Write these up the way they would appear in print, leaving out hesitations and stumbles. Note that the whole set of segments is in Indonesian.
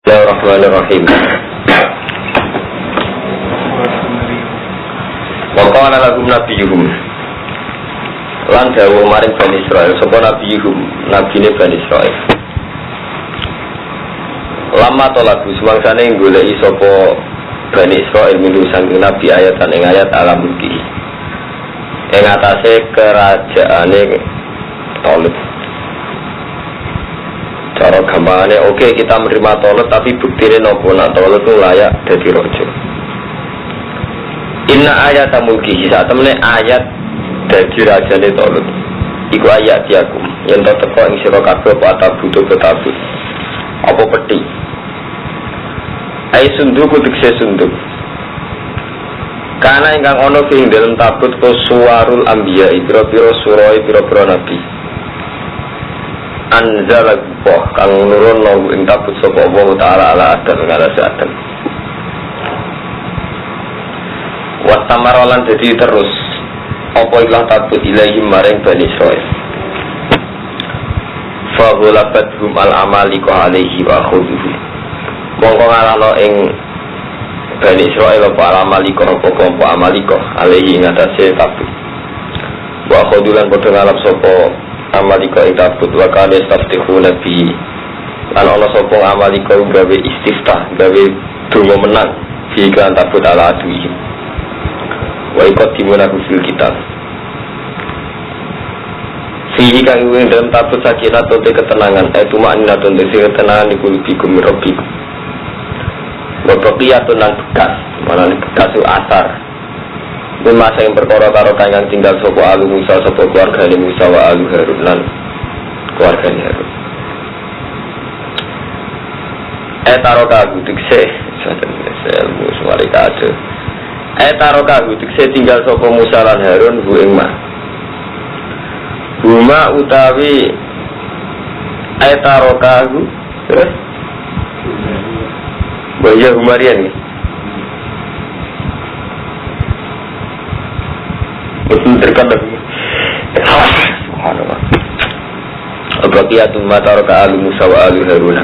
Bismillahirrahmanirrahim. Wa qala lahum nabiyuhum lan dawuh maring Bani Israil sapa nabiyuhum nabine Bani Israil. Lama tolaku semangsane goleki sapa Bani Israil minhu saking nabi ayatan ing ayat alam mulki. Ing atase kerajaane Tolib. Cara gampangane oke, kita menerima Tolib tapi buktine nopo nak Tolib itu layak dadi raja. Inna ayat mulki saat temene ayat dadi rajane Tolib. Iku ayat diakum yen to teko ing sira kabeh apa atabutu betabut. Apa peti. Ai sunduk tekse sunduk. Kana ingkang ana ing dalem tabut suwarul anbiya pira-pira surah pira-pira nabi. Anzala boh kang nurun nang ing tabut sapa Allah taala ala adan ngalase adan. Wastamaralan jadi terus apa ilang tabut ilahi maring Bani Israil. Fa ghalabathum al amalika alaihi wa khudhuhu. Mongko ngalano ing Bani Israil apa al amalika apa kelompok amalika alaihi ngatasi tabut. Wa khudhulan padha ngalap sapa amalika ing tabut wa kana istaftihu nabi lan ana sapa amalika gawe istiftah gawe donga menang fi kan tabut ala adwi wa iqaddimuna fil kitab fi kang ing dalam tabut sakinah te ketenangan itu makna ten ketenangan iku bikum rabbikum wa baqiyatun lan bekas manane bekas asar masa yang perkara karo kang tinggal sapa alu Musa sapa keluargane Musa wa alu Harun lan keluargane Harun. Taroka gudikse ilmu suwari kade. Taroka gudikse tinggal sapa Musa lan Harun bu ing ma. Huma utawi taroka gu terus Baya Humarian nih. Terkan lagi. Subhanallah. Baqiyatun ma taraka alu Musa wa alu Harun.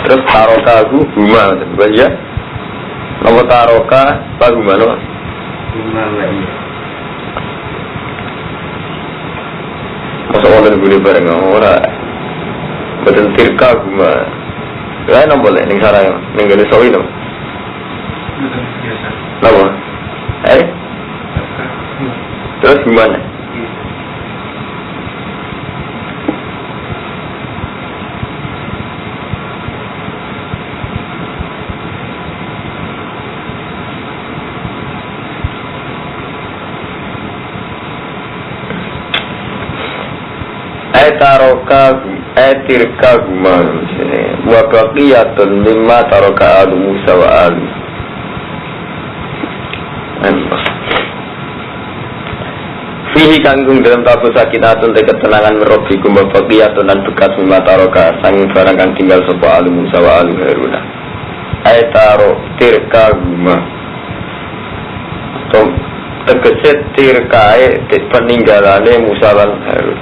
Terus taroka aku huma ya. Nama taroka bagaimana? Huma lagi. Masa orang boleh bareng orang. Betul tirka huma. Ya nam boleh ning sarang ning gene sawi no. Nama? Terus gimana? Taroka tirka guma wa baqiyatun mimma taroka alu Musa wa alu fihi kanggung dalam tabut sakinatun te ketenangan merobikum wa baqiyatun lan bekas mimma taroka sanging barang kang tinggal sapa alu Musa wa alu Harun taro tirka guma to tegese tirkae peninggalane Musa lan Harun.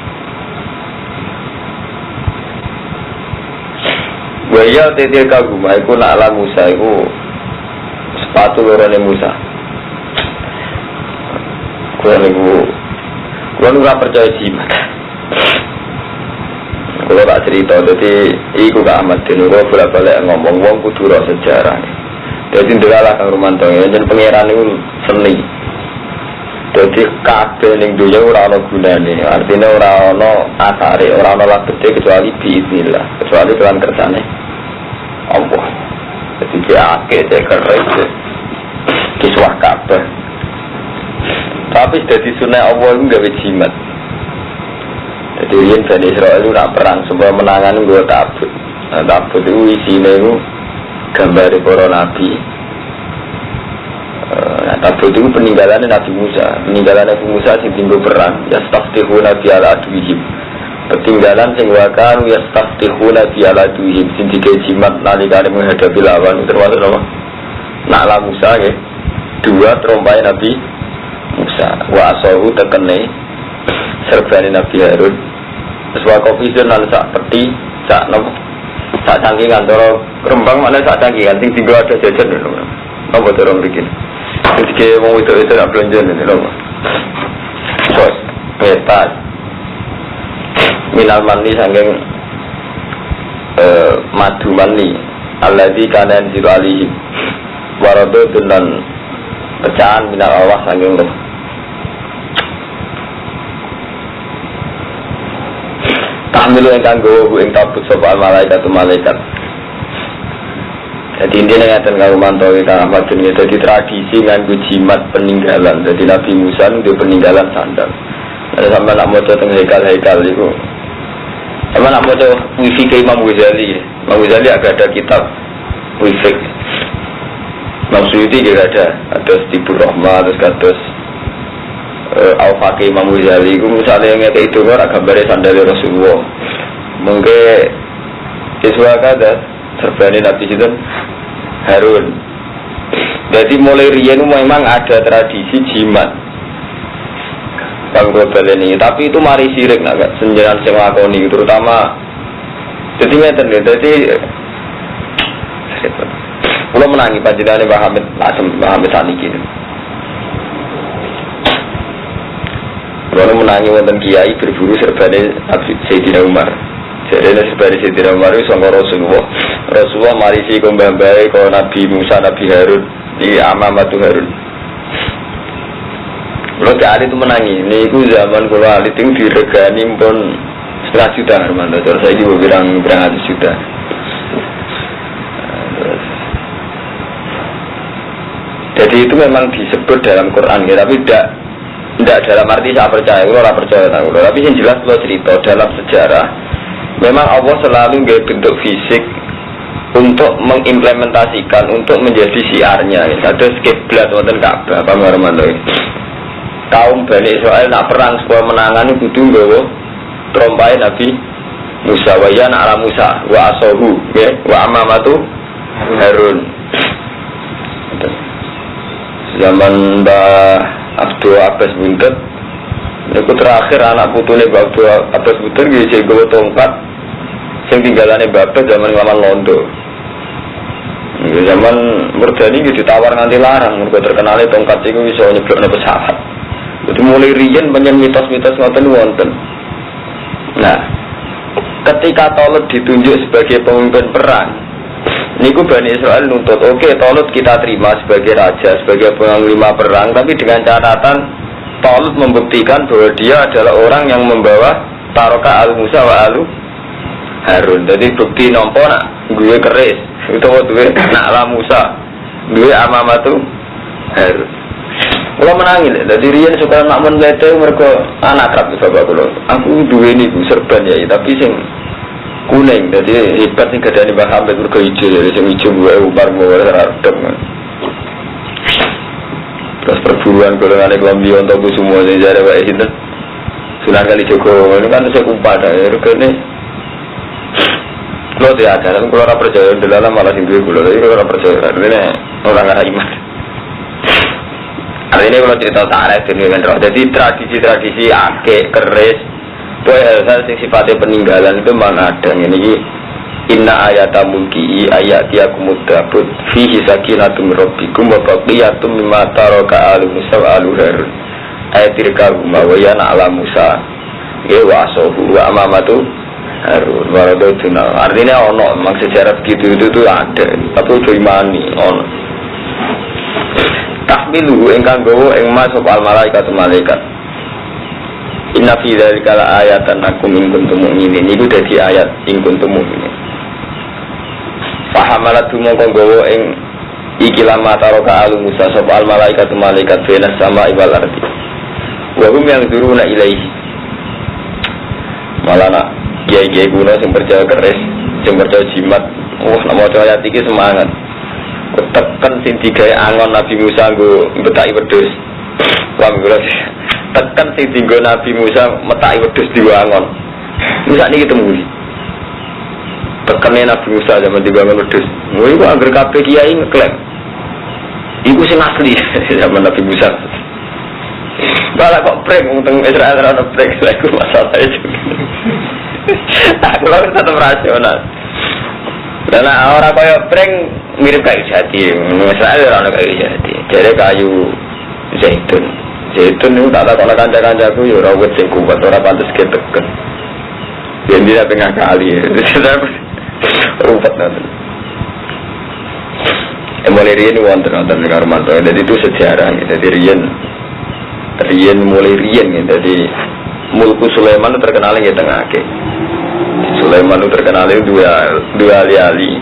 Waya tetir kaguma iku nak ala Musa iku sepatu lorone Musa. Kuwi ora percaya jimat. Kalau tak cerita, jadi iku gak amat dene kula bolak-balik ngomong wong kudu ro sejarah. Dadi ndelalah Kang Romanto yen pangeran iku seni. Dadi kabeh ning dunya ora ana gunane, artine ora ana asare, ora ana labete kecuali biiznillah, kecuali kelan kersane Allah. Jadi dia akeh cekeres kiswah kabeh. Tapi dadi sunah Allah itu gawe jimat. Jadi yen Bani Israil itu nak perang sebab menangan nggo tabut. Nah, tabut itu isine itu gambar para nabi. Tabut itu peninggalannya Nabi Musa. Peninggalan Nabi Musa sing tinggal perang. Yastaftihuna bi ala adwihim. Peninggalan sing wakan yastaftihuna bi ala adwihim. Sing dijimat nalikane menghadapi lawan termasuk apa? Nakla Musa nggih. Dua trompai Nabi Musa. Wa asahu tekene serbane Nabi Harun. Terus wa kopi lan sak peti sak nopo sak cangkingan cara Rembang mana sak cangkingan sing tinggal ada jajan lho. Apa cara bikin? Iki mau itu nak belanja ni lho. Sos, petas. Minal mani saking madu mani alladzi kana yanzilu alaihi waradun dan pecahan minal Allah saking roh. Tahmilu ingkang gowo ing tabut sapa malaikat malaikat. Jadi intinya ngaten karo mantowi Kang Ahmad bin jadi tradisi nganggo jimat peninggalan. Jadi Nabi Musa itu peninggalan sandal. Ada sampai nak maca teng hekal-hekal iku. Sama nak maca puisi ke Imam Ghazali. Imam Ghazali agak ada kitab puisi. Imam Suyuti juga ada Stibur Rahmat, terus kados Al-Faqih Imam Ghazali. Iku misalnya ngeke itu ora gambare sandal Rasulullah. Mungkin siswa kada serbani Nabi Sinten Harun. Jadi mulai riyen memang ada tradisi jimat Bang Global ini, tapi itu mari sirik nak senjaran sing lakoni terutama jadi ngeten lho. Jadi kula menangi panjenengane Mbah Hamid Asem Mbah Hamid saniki. Kula menangi wonten kiai berburu serbane Sayyidina Umar. Jadi serbane Sayyidina Umar itu sangka Rasulullah marisi kombambai ko Nabi Musa Nabi Harun di Amamatu Harun. Kalau cari itu menangi, ini itu zaman kalau alit itu diregani pun 1,5 juta Hermanto, terus saya juga berang 100 juta. Jadi itu memang disebut dalam Quran, ya, tapi tidak dalam arti saya percaya, kalau orang percaya tahu, tapi yang jelas kalau cerita dalam sejarah, memang Allah selalu nggak bentuk fisik untuk mengimplementasikan, untuk menjadi siarnya. Ada kiblat wonten Ka'bah, Pak Hermanto. Kaum Bani Israel nak perang supaya menangan itu kudu nggawa trompai Nabi Musa wa ya ala Musa wa asahu ya wa amamatu Harun. Zaman Mbah Abdul Abbas Buntet niku terakhir anak putune Mbah Abdul Abbas Buntet nggih nggawa tongkat sing tinggalane Mbah Abbas zaman nglawan Londo. Zaman Murdani nggih ditawar nganti larang mergo terkenale tongkat iku iso nyeblokne pesawat. Jadi mulai riyen banyak mitos-mitos ngoten wonten. Nah, ketika Talut ditunjuk sebagai pemimpin perang, niku Bani Israel nuntut, oke, Talut kita terima sebagai raja, sebagai panglima perang, tapi dengan catatan Talut membuktikan bahwa dia adalah orang yang membawa taroka al-Musa wa alu Harun. Jadi bukti nompo nak gue keris, itu gue nak ala Musa, gue amamatu Harun. Kalau menangis, jadi riyen suka nak menlete mereka anak kerap bapak kulo. Aku dua ini serban ya, tapi sing kuning. Jadi hebat nih keadaan Mbah Hamid mereka hijau, jadi sing hijau gue upar gue radem. Terus perburuan golongan ekonomi untuk semua yang jadi baik itu. Sunan Kalijogo ini kan saya kumpada ya, regane. Kalau tidak ada, kalau orang percaya dalam malah sing duwe kulo, tapi kalau orang percaya, ini orang nggak iman. Hari ini kalau cerita tarikh dunia roh, jadi tradisi-tradisi akik, keris, boy hal-hal yang sifatnya peninggalan itu memang ada. Ini inna ayata mulki ayati akumud dabut fihi sakinatum rabbikum wa baqiyatum mimma taraka alu Musa wa alu Harun ayatirka huma wa yana ala Musa wa asohu wa amamatu Harun waradotuna. Artinya ono memang sejarah begitu itu ada, tapi itu imani ono. Tahmiluhu ingkang gawa ing ma sapa malaikat malaikat. Inna fi dzalika la ayatan lakum in kuntum mu'minin. Iku dadi ayat in kuntum mu'minin. Fahamalatu mongko gawa ing iki lama taraka alu Musa sapa malaikat malaikat bena sama wal ardi. Wa hum yanzuruna ilaihi. Malana kiai-kiai kuno sing percaya keris, sing percaya jimat. Wah, nek maca ayat iki semangat. Tekan sing digawe angon Nabi Musa nggo metaki wedhus. Wong kula tekan sing dienggo Nabi Musa metaki wedhus diwangon. Musa niki temui. Tekane Nabi Musa zaman diwangon wedhus. Ngono iku anggere kabeh kiai ngeklaim. Iku sing asli zaman Nabi Musa. Malah kok prank wong teng Israel ora ono prank iku masalah itu. Aku lho tetep rasional. Karena orang kaya pring mirip kayu jati, misalnya orang kayu jati, jadi kayu zaitun. Zaitun itu tak tahu kalau kanca-kancaku ya orang wet sing kuat, orang pantas keteken. Jadi dia tengah kali, rumput nanti. Mulai rian wonten dengan Romanto, jadi itu sejarah, jadi rian mulai rian, jadi Mulku Sulaiman terkenal di tengah ke. Sulaiman itu terkenal dua ali-ali.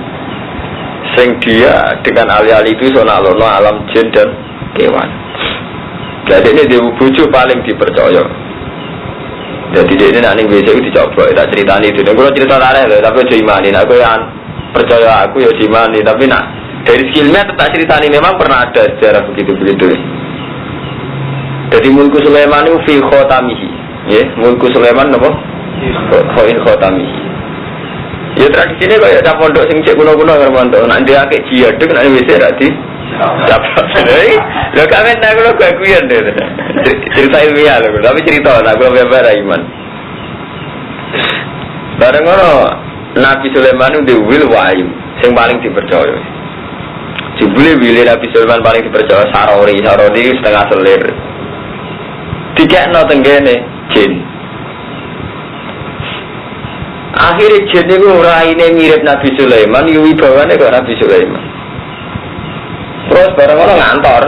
Sing dia dengan ali-ali itu sonalono alam jin dan kewan. Jadi ini dia bujuk paling dipercaya. Jadi dia ini nanti biasa itu dicoba. Tak ceritani itu. Kalau cerita tarik loh, tapi jimani. Aku yang percaya aku ya jimani. Tapi nak dari skillnya tetap ceritani memang pernah ada sejarah begitu. Jadi Mulku Sulaiman itu fi khotamihi. Ya, Mulku Sulaiman apa? Khoin khotamihi. Ya tradisi ini kalau ada pondok sing cek kuno-kuno Romanto. Nanti akeh jihad nanti biasa tadi. Dapat. Lo kami nak lo kaguyan deh. Cerita ilmiah lo, tapi cerita nak lo beberapa iman. Bareng ono Nabi Sulaiman itu wil wahyu, yang paling dipercaya. Jibule wilih Nabi Sulaiman paling dipercaya sarori setengah selir. Tiga no tenggene jin. Akhirnya jin itu raine mirip Nabi Sulaiman, wibawane kok Nabi Sulaiman. Terus bareng orang ngantor,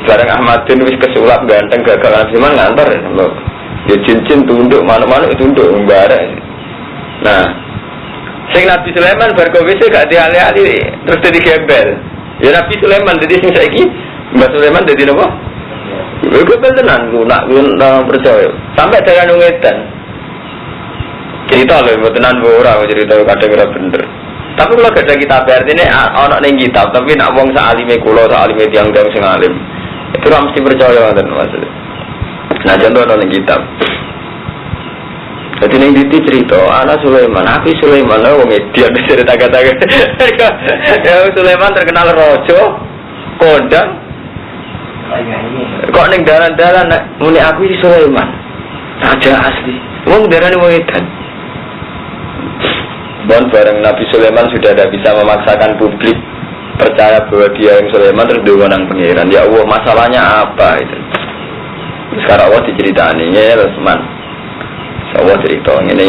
bareng Ahmadin wis kesulap ganteng gagal Nabi Sulaiman ngantor ya, dia cincin tunduk mana-mana tunduk bareng. Nah, sing Nabi Sulaiman berkowisi gak dialih-alih terus jadi gembel. Ya Nabi Sulaiman jadi sing saiki Mbak Sulaiman jadi apa? Gembel tenan, nak percaya. Sampai dengan nungetan. Cerita loh, tenan orang cerita kadang kira bener. Tapi kalau ada kitab artinya anak neng kitab, tapi nak wong saalime kulo, saalime tiang-tiang sing alim, itu mesti percaya kan maksudnya. Nah contoh neng kitab. Jadi neng diti cerita, anak Sulaiman, Nabi Sulaiman, wong dia bisa ditaga-taga. Ya Sulaiman terkenal rojo, kodang. Kok neng dalan-dalan muni aku si Sulaiman, raja asli. Wong darane wong edan. Bon bareng Nabi Sulaiman sudah tidak bisa memaksakan publik percaya bahwa dia yang Sulaiman terus diwenang pengiran. Ya Allah masalahnya apa itu? Sekarang Allah diceritani ya Rasman. Allah cerita ini.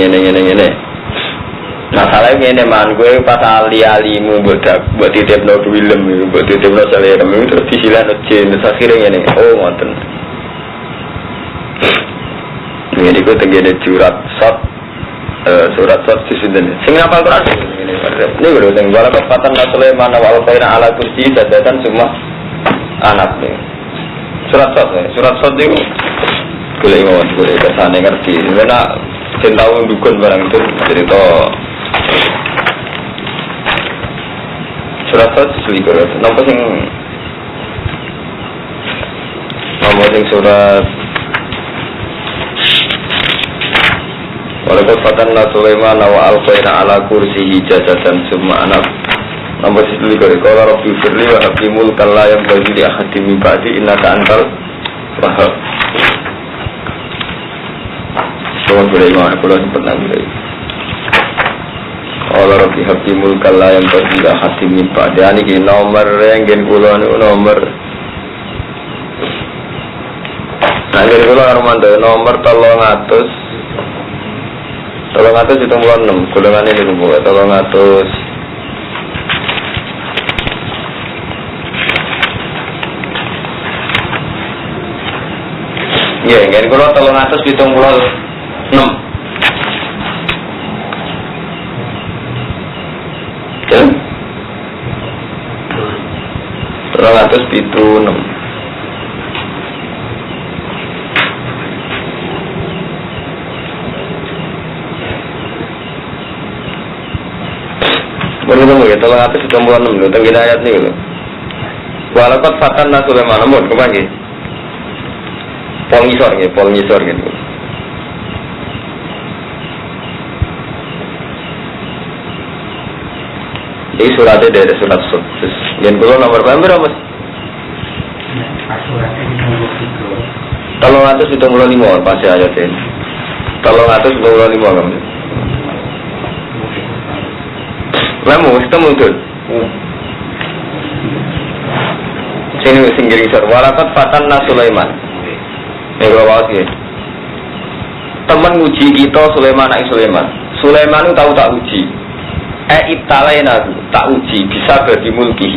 Masalahnya ini man gue pas ali-alimu buat titip no film, buat titip no selera itu terus disilan jin terus akhirnya ini. Oh ngoten. Ini gue tenggine jurat surat di sini. Sing hafal Quran ini. Ini lho sing wala kafatan Sulaiman wa alqaina ala kursi sadatan semua anak nih. Surat itu boleh ngomong boleh kesane ngerti. Karena cinta dukun barang itu cerita surat selikur. Nampak sing nomor sing surat Walaupun fatanna Sulaiman wa alqaina ala kursihi jasadan summa anak nomor 1 qala rabbi firli wa habli mulkan la yanbaghi li ahadin min ba'di innaka antal wahhab. Soal Sulaiman kula sempat nangis. Qala rabbi habli mulkan la yanbaghi li ahadin min ba'di niki nomor renggen kula niku nomor nanggen kula Armando nomor 300 376 golongan ini kumpul 300 ya ingin kalau 376 ya 376 Menurut ya, tolong atas 96 tentang ayat ini gitu. Walaupun fatan Sulaiman namun kepanggil pol ngisor gitu. Ini suratnya dari surat sukses. Yang kedua nomor berapa mas? Tolong atas 75 pasti ayat ini. Tolong atas 75 kamu. Lemu ketemu tuh. Sini singgiri sor. Walakat fatanna Sulaiman. Nih kalau bawa sih. Temen uji kita Sulaiman anak Sulaiman. Sulaiman itu tahu tak uji. Ibtalaina tak uji bisa bagi mulki.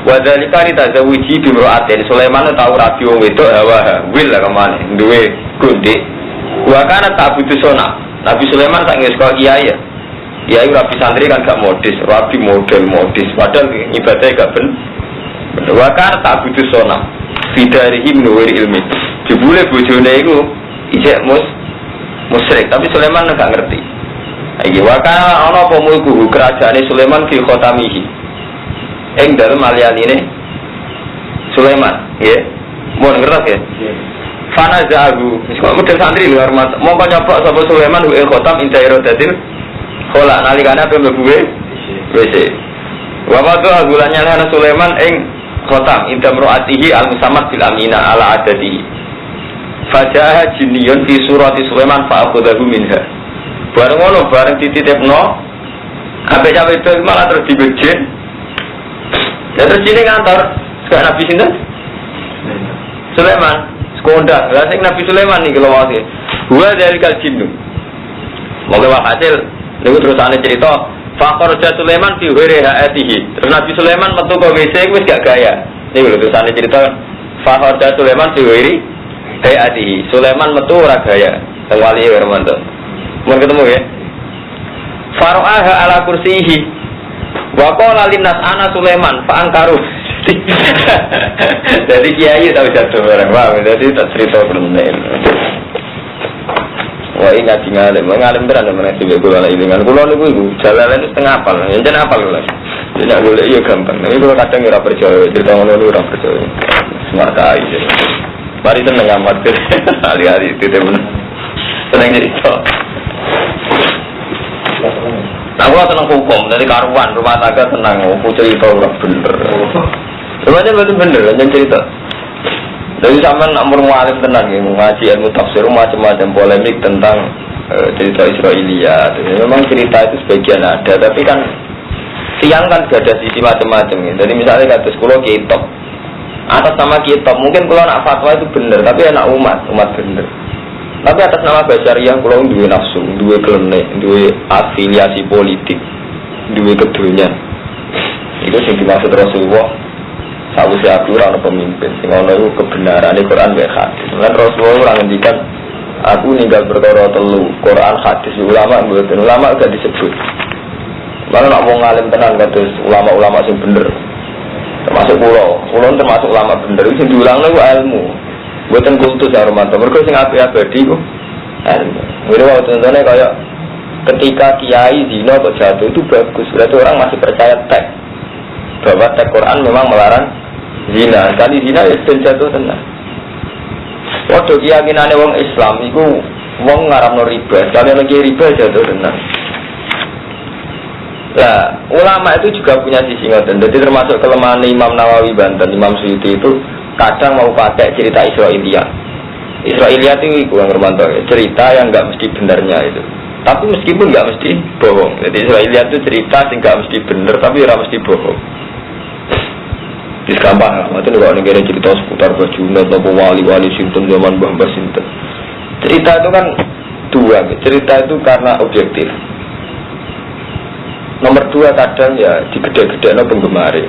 Wadalika ditazawuji bimro'atin. Sulaiman itu tahu rabi wong wedok hawa wil lah kemana. Duwe gundik. Wakana tak butuh sona. Nabi Sulaiman tak ngis kau kiai ya. Kiai rabi santri kan gak modis, rabi model modis. Padahal ibadahnya gak bener. Wakana tak butuh sona. Fidarihim nuwir ilmi. Jebule bojone iku ijek musyrik, tapi Sulaiman gak ngerti. Iki wakana ana apa mulku kerajaane Sulaiman fi khotamihi. Ing dalem alianine Sulaiman, nggih. Mun ngerti ya? Fana zahu, kok model santri luar mata. Mongko nyoba sapa Sulaiman wa khotam indairo datil khola nalikane ape mlebu WC. Wa matu agulanya lan Sulaiman ing khotam indamroatihi al-musammat bil amina ala adatihi. Fajah jinniyun fi surati Sulaiman fa akhadahu minha. Bareng ngono bareng dititipno ape cawe itu malah terus dibejin. Ya terus ini ngantor ke Nabi sinten? Sulaiman. Sekondang. Lah sing Nabi Sulaiman niki lho wae. Wa dalikal jinnu. Moga hasil niku terusane cerita Fakharja Sulaiman fi ghairi haatihi. Terus Nabi Sulaiman metu ke WC wis gak gaya. Niku lho terusane cerita Fakharja Sulaiman fi ghairi haatihi. Sulaiman metu ora gaya. Teng wali Hermanto. Mun ketemu ya. Faro'aha ala kursihi. Wa qala linnas ana Sulaiman fa angkaru. Jadi kiai tahu jatuh barang. Wah, jadi tak cerita bener. Wah, ini ngaji ngalim beran mana sih gula lah ilingan gula niku iku jalan itu setengah apal, yang jangan apal lah. Jadi nak gula iya gampang. Tapi kalau kadang ora percaya, cerita ngono ora percaya. Semata aja. Mari tenang amat ke hari-hari itu temen. Tenang cerita. Nah, gua tenang hukum dari karuan rumah tangga tenang. Aku cerita ora bener. Sebenarnya betul bener, jangan cerita. Jadi sampai nak mualim tenang ya, ngaji ilmu tafsir macam-macam polemik tentang cerita Israiliyat. Memang cerita itu sebagian ada, tapi kan siang kan gak ada sisi macam-macam ya. Jadi misalnya kata sekolah kitab, atas nama kitab mungkin kalau nak fatwa itu bener, tapi anak umat bener. Tapi atas nama basyariah kalau dua nafsu, dua klenek, dua afiliasi politik, dua keduanya. Itu yang dimaksud Rasulullah. Sawise aku ora pemimpin, sing ana iku kebenarane Quran wa hadis. Lan Rasulullah ora ngendikan aku ninggal perkara telu, Quran hadis ulama mboten. Ulama gak disebut. Malah nak wong alim tenan kados ulama-ulama sing bener. Termasuk kula termasuk ulama bener sing diulangno iku ilmu. Mboten kultus ya Romanto. Mergo sing abadi ku ilmu. Ngene wae contohnya kaya ketika kiai zina kok jatuh itu bagus. Berarti orang masih percaya teks. Bahwa teks Quran memang melarang zina, kali zina ya jatuh tenang. Waktu keyakinannya wong Islam, itu wong ngaramno riba, kalian lagi riba jatuh tenang. Lah, ulama itu juga punya sisi ngoten. Jadi termasuk kelemahan Imam Nawawi Banten, Imam Suyuti itu kadang mau pakai cerita Israiliyat. Israiliyat itu yang Romanto, cerita yang nggak mesti benarnya itu. Tapi meskipun nggak mesti bohong. Jadi Israiliyat itu cerita sing nggak mesti benar, tapi ora mesti bohong. Gampang lah, macam kalau negara cerita seputar Bajunet atau wali-wali sinten zaman Mbah sinten. Cerita itu kan dua, cerita itu karena objektif. Nomor dua kadang ya digede-gedekno penggemari.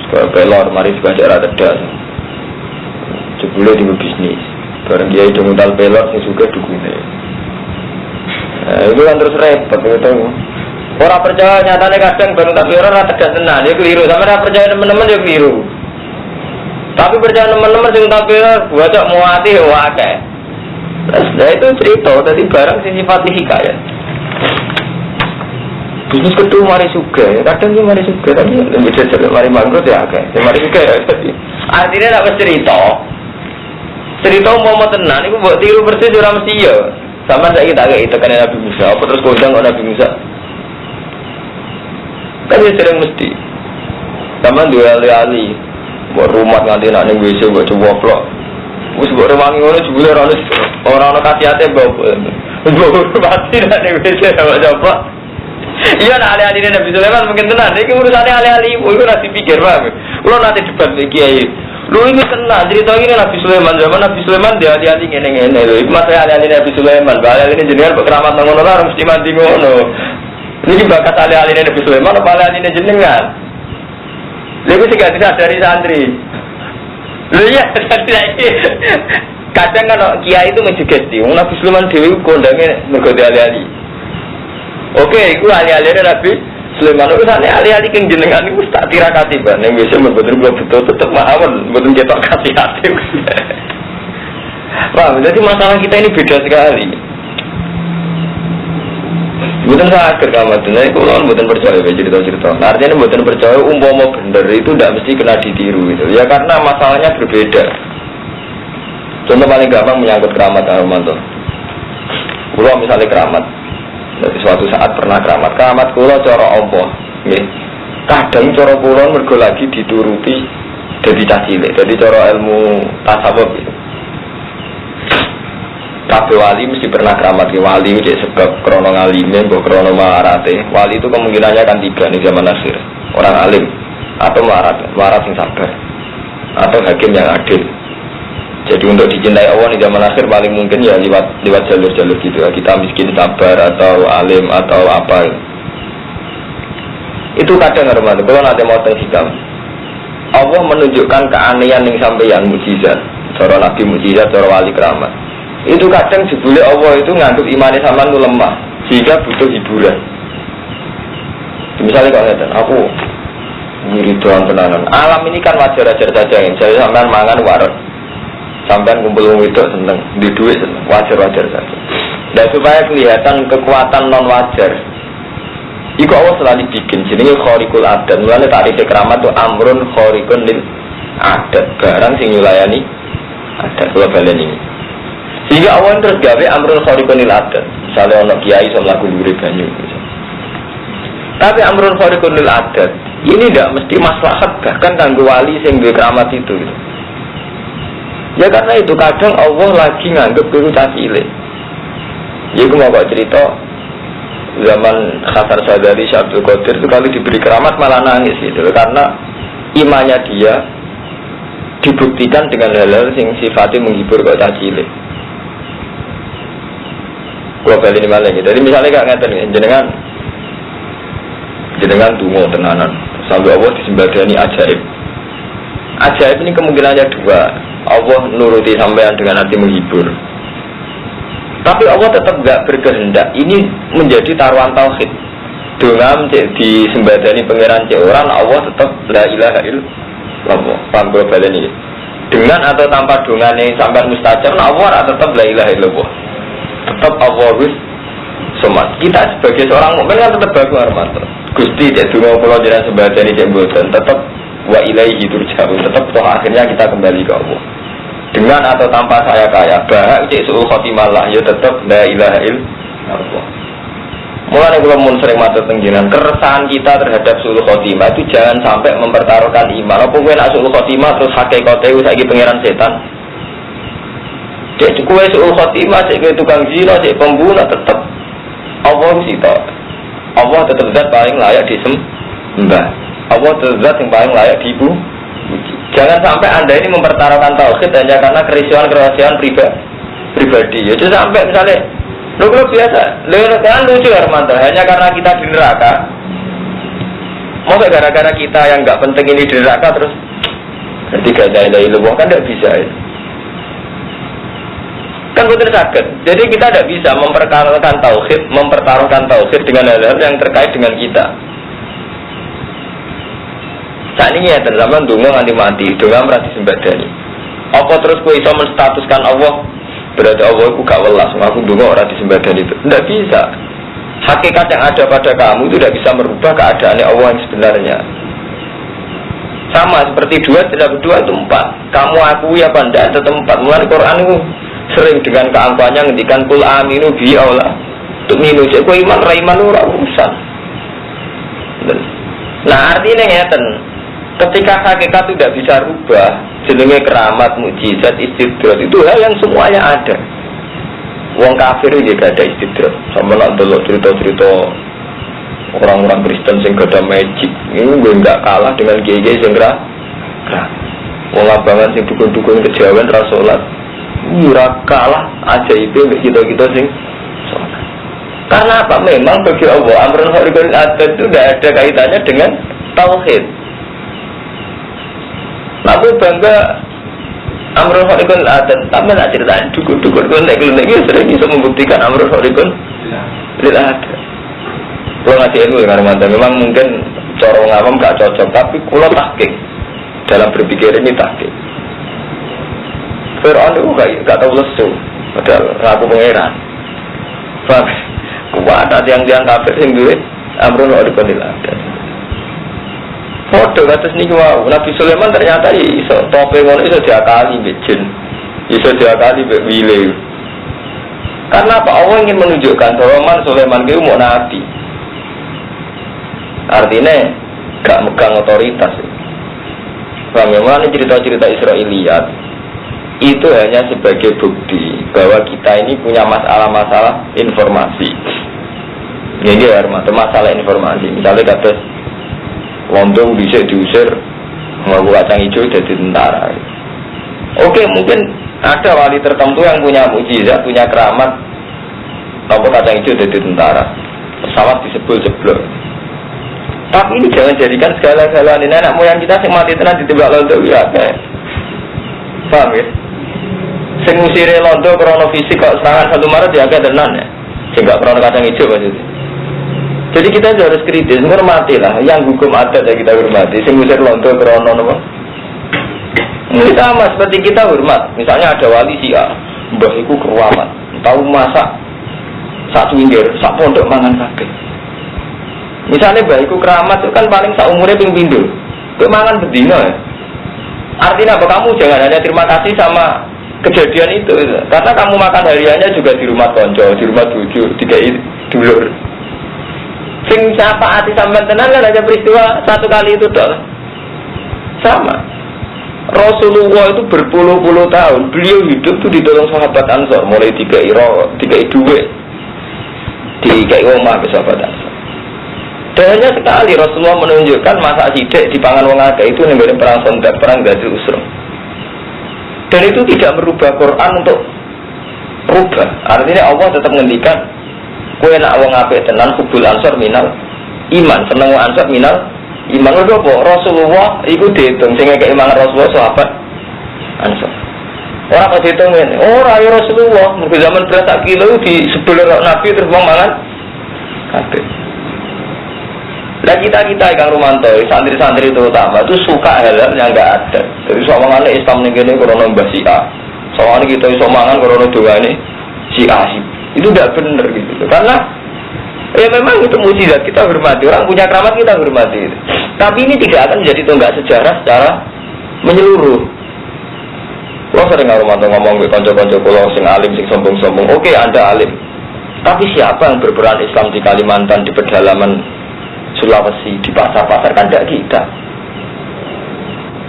Sekolah pelor, mari sebagai daerah tedas. Jebule di bisnis. Bareng dia itu modal pelor sing juga dukune. Itu kan terus repot gitu. Orang percaya nyatanya kadang bareng tapi orang tegas tenan, dia keliru. Sama orang percaya teman-teman dia keliru. Tapi percaya teman-teman sing tapi buat muati wae. Nah itu cerita tadi barang sing sifat hikayat. Bisnis kedua mari suka, kadang dia mari suka tapi lebih cerita mari manggut ya akeh. Mari suka ya. Artinya nak cerita. Cerita mau tenan iku mbok tiru persis ora mesti ya. Sama saiki tak kei tekane Nabi Musa, apa terus kondang Nabi Musa. Kan ya sering mesti sama dua ali-ali buat rumah nganti nak ning WC buat coba vlog wis buat rewangi ngono jebule ora ono kasihate mbok mati nak ning WC coba Iya nak alih-alih Nabi Sulaiman mungkin tenan. Iki urusane alih-alih iku ora dipikir paham. Kulo nanti debat iki kiai. Lho ini tenan cerita ini Nabi Sulaiman zaman Nabi Sulaiman dia alih-alih ngene-ngene lho. Iku masalah alih-alih Nabi Sulaiman. Alih-alih jenengan kok keramat nang ngono ora mesti mati ngono. Ini bakat alih-alih Nabi Sulaiman apa alih-alih jenengan? Lha iku sing gak disadari santri. Lho iya kadang kan kiai itu mensugesti. Nabi Sulaiman dhewe kondange mergo alih-alih. Oke, iku alih-alih Nabi Sulaiman itu sana alih-alih yang jenengan itu tak tirakati ban yang biasa membuat betul tetap mawon betul cetok kasih hati. Wah, jadi masalah kita ini beda sekali. Bukan saya kerjamat, jadi kalau bukan percaya cerita-cerita. Artinya bukan percaya umpama bener itu tidak mesti kena ditiru gitu. Ya karena masalahnya berbeda. Contoh paling gampang menyangkut keramat Armanto. Kalau misalnya keramat. Jadi suatu saat pernah keramat kula cara Allah nggih. Kadang cara kula mergo lagi dituruti dadi cacile. Jadi cara ilmu tasawuf gitu. Kabeh wali mesti pernah keramat ke wali iki sebab krana ngalime mbok krana marate. Wali itu kemungkinannya kan 3 nih zaman akhir. Orang alim atau marat yang sabar atau hakim yang adil. Jadi untuk dicintai Allah di zaman akhir paling mungkin ya lewat jalur-jalur gitu ya. Kita miskin sabar atau alim atau apa. Itu kadang hormat. Kalau nanti mau hikam, Allah menunjukkan keanehan yang sampai yang mukjizat. Cara nabi mukjizat, cara wali keramat. Itu kadang jebule Allah itu nganggep imane sampean itu lemah, sehingga butuh hiburan. Misalnya kalau ngeten, aku nyiri doang tenanan. Alam ini kan wajar-wajar saja. Jadi sampean mangan waras. Sampai kumpul wong itu seneng, di duit seneng, wajar-wajar saja. Dan supaya kelihatan kekuatan non wajar, iku Allah selalu bikin. Jadi khorikul adat. Mulanya tarikh keramat itu amrun khorikun lil adat. Barang sing nyulayani adat. Kalau kalian ini, sehingga Allah terus gawe amrun khorikun lil adat. Misalnya orang kiai sama lagu duri banyu. Tapi amrun khorikun lil adat ini tidak mesti maslahat bahkan kanggo wali sing duwe keramat itu. Gitu. Ya karena itu kadang Allah lagi nganggep guru cacile. Ya aku mau cerita zaman Hasan Sadali Syabdul Qadir itu kali diberi keramat malah nangis gitu. Karena imannya dia dibuktikan dengan hal-hal yang sifatnya menghibur kok cacile. Gua balik ini malah gitu. Jadi misalnya kayak ngeten nih, jenengan dungo tenanan sampai Allah disembadani ajaib. Ajaib ini kemungkinannya 2. Allah nuruti sampean dengan hati menghibur. Tapi Allah tetap gak berkehendak. Ini menjadi taruhan tauhid. Dengan disembadani pangeran orang, Allah tetap la ilaha illallah. Paham global ini. Dengan atau tanpa dongane sampean mustajab, Allah tetap la ilaha illallah. Tetap Allahus somat. Kita sebagai seorang mukmin kan tetap bagus hormat. Gusti cek donga kula jenengan sembadani cek mboten, tetap wa ilaihi turja'un, tetap toh akhirnya kita kembali ke Allah. Dengan atau tanpa saya kaya, bahak cek suul khotimah lah, ya tetap la ilaha illallah. Mulai kalau mun sering matur tengginan, keresahan kita terhadap suul khotimah itu jangan sampai mempertaruhkan iman. Apa kowe nak suul khotimah terus hakikate saiki pangeran setan. Cek kowe suul khotimah, cek kowe tukang zina, cek pembunuh, tetap Allah sito. Allah tetap zat paling layak disembah. Allah tetap zat yang paling layak dipuji. Jangan sampai anda ini mempertaruhkan tauhid hanya karena kerisian pribadi. Ya itu sampai misalnya, lu biasa, kan lucu Armanto, hanya karena kita di neraka. Mau gara-gara kita yang nggak penting ini di neraka terus ketika ada ilmu kan tidak bisa ya. Kan betul sakit. Jadi kita tidak bisa mempertaruhkan tauhid dengan hal-hal yang terkait dengan kita. Saat ini ya terutama dungo nganti mati, dungo merati sembadani. Apa terus ku iso menstatuskan Allah berarti Allah ku gak welas, aku dungo ora disembadani itu. Tidak bisa. Hakikat yang ada pada kamu itu tidak bisa merubah keadaan Allah yang sebenarnya. Sama seperti 2 tidak 2 itu 4. Kamu akui apa enggak tetap 4. Mulai Quran itu sering dengan keangkuhannya ngendikan kul aminu bi Allah. Untuk minu cek ku iman ra iman ora urusan. Nah artinya ngeten. Ketika hakikat tidak bisa rubah, jenenge keramat, mukjizat, istidrat itu hal yang semuanya ada. Wong kafir juga ada istidrat. Sama nak delok cerita-cerita orang-orang Kristen sing gada magic ini gue nggak kalah dengan kiai-kiai sing gerah. Wong abangan sing dukun-dukun kejawen ra salat. Ora kalah ajaibe mek kita-kita sing salat. Karena apa? Memang bagi Allah amrun khariqul adat itu tidak ada kaitannya dengan tauhid. Lalu bangga amrun khariqul adat, tapi nak ceritain dukun-dukun nek sering bisa membuktikan amrun khariqul adat. Kalau ngaji ilmu dengan mata memang mungkin cara ngawam gak cocok, tapi kalau tahqiq dalam berpikir ini tahqiq. Fir'aun itu gak tahu lesu, padahal ngaku pangeran. Faham? Kuat ada yang kafir sing duit amrun khariqul adat. Foto atas niku wau Nabi Sulaiman ternyata iso tope ngono iso diakali mbek jin. Iso diakali mbek wile. Karena apa? Allah ingin menunjukkan bahwa Sulaiman itu mau nabi. Artinya gak megang otoritas. Memang cerita-cerita Israiliyat itu hanya sebagai bukti bahwa kita ini punya masalah-masalah informasi. Ini ya, masalah informasi. Misalnya kata Lontong bisa diusir mau kacang hijau jadi tentara. Oke, mungkin ada wali tertentu yang punya mukjizat, punya keramat, nopo kacang hijau jadi tentara, pesawat disebul jeblok. Tapi ini jangan jadikan segala-galanya. Ini anak moyang kita sing mati tenan ditembak Lontong ya. Paham ya? Sing ngusire Lontong krono fisik kok serangan 1 Maret ya akeh tenan ya. Sing gak krono kacang hijau maksudnya. Jadi kita harus kritis, menghormati lah. Yang hukum adat ya kita hormati. Sing ngusir Lontong krono napa? Ini sama seperti kita hormat. Misalnya ada wali si A, mbah iku keramat, tahu masak sak pinggir, sak pondok mangan kabeh. Misalnya mbah iku keramat itu kan paling sak umure ping pindho. Kok mangan bedino ya. Artinya apa? Kamu jangan hanya terima kasih sama kejadian itu. Karena kamu makan hariannya juga di rumah konco, di rumah bojo, dikai dulur. Sing siapa hati sampean tenan kan aja peristiwa 1 kali itu dong. Sama. Rasulullah itu berpuluh-puluh tahun beliau hidup tuh ditolong sahabat Ansor, mulai dikai duit, dikai omah ke sahabat Ansor. Dan hanya sekali Rasulullah menunjukkan masa sidik di pangan wong akeh itu nembe perang Khandaq, perang Ghadir Usra. Dan itu tidak merubah Quran untuk rubah. Artinya Allah tetap ngendikan kowe nak wong apik tenan kubul Ansor minal iman, seneng wong Ansor minal iman. Lho kok Rasulullah iku diitung sing ngekeki mangan Rasulullah sahabat Ansor. Ora kok diitung ngene. Ora ya Rasulullah, mung zaman beras sak kilo di sebelah Nabi terus wong mangan kabeh. Lah kita yang Rumanto, santri-santri itu utama itu suka hal-hal yang enggak ada. Jadi soalnya Islam ning kene krono mbah Syiah. Soalnya kita iso mangan krono dongane Syiah. Itu tidak benar gitu. Karena ya memang itu mukjizat, kita hormati. Orang punya keramat kita hormati. Tapi ini tidak akan menjadi tonggak sejarah secara menyeluruh. Kalau sering Rumanto ngomong ke kanca-kanca kula sing alim sing sombong-sombong. Oke, Anda alim. Tapi siapa yang berperan Islam di Kalimantan, di pedalaman Sulawesi, di pasar-pasar kan tidak kita.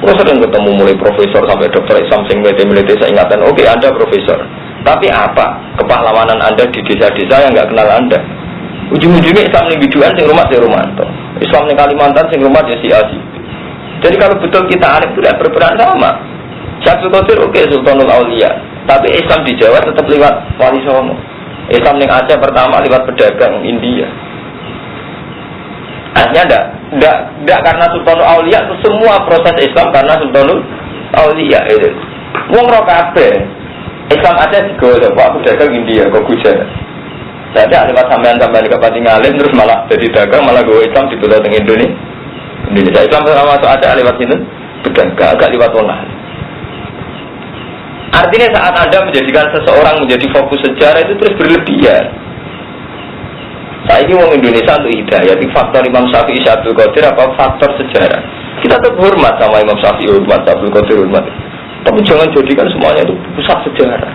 Saya sering ketemu mulai profesor sampai dokter Islam sing melete saya ingatan, oke Anda profesor, tapi apa kepahlawanan Anda di desa-desa yang nggak kenal Anda? Ujung-ujungnya Islam ini biduan sing rumah si Rumanto, Islam ini Kalimantan sing rumah si Asi. Jadi kalau betul kita arif tidak berperan sama. Syekh Qadir oke Sultanul Aulia, tapi Islam di Jawa tetap lewat Wali Songo. Islam yang Aceh pertama lewat pedagang India. Artinya enggak karena Sultanul Aulia, semua proses Islam karena Sultanul Aulia itu. Wong ro kabeh. Islam Aceh digawa Pak pedagang India kok Gujarat. Jadi lewat sampean-sampean ke Pati Ngalim terus malah jadi dagang malah gawa Islam dibawa teng Indonesia. Islam sama masuk Aceh lewat sini pedagang agak lewat wong lain. Artinya saat Anda menjadikan seseorang menjadi fokus sejarah itu terus berlebihan. Saya ini orang Indonesia untuk hidayah. Jadi faktor Imam Syafi'i, Abdul Qadir apa faktor sejarah. Kita tetap hormat sama Imam Syafi'i, hormat Abdul Qadir, hormat. Tapi jangan jadikan semuanya itu pusat sejarah.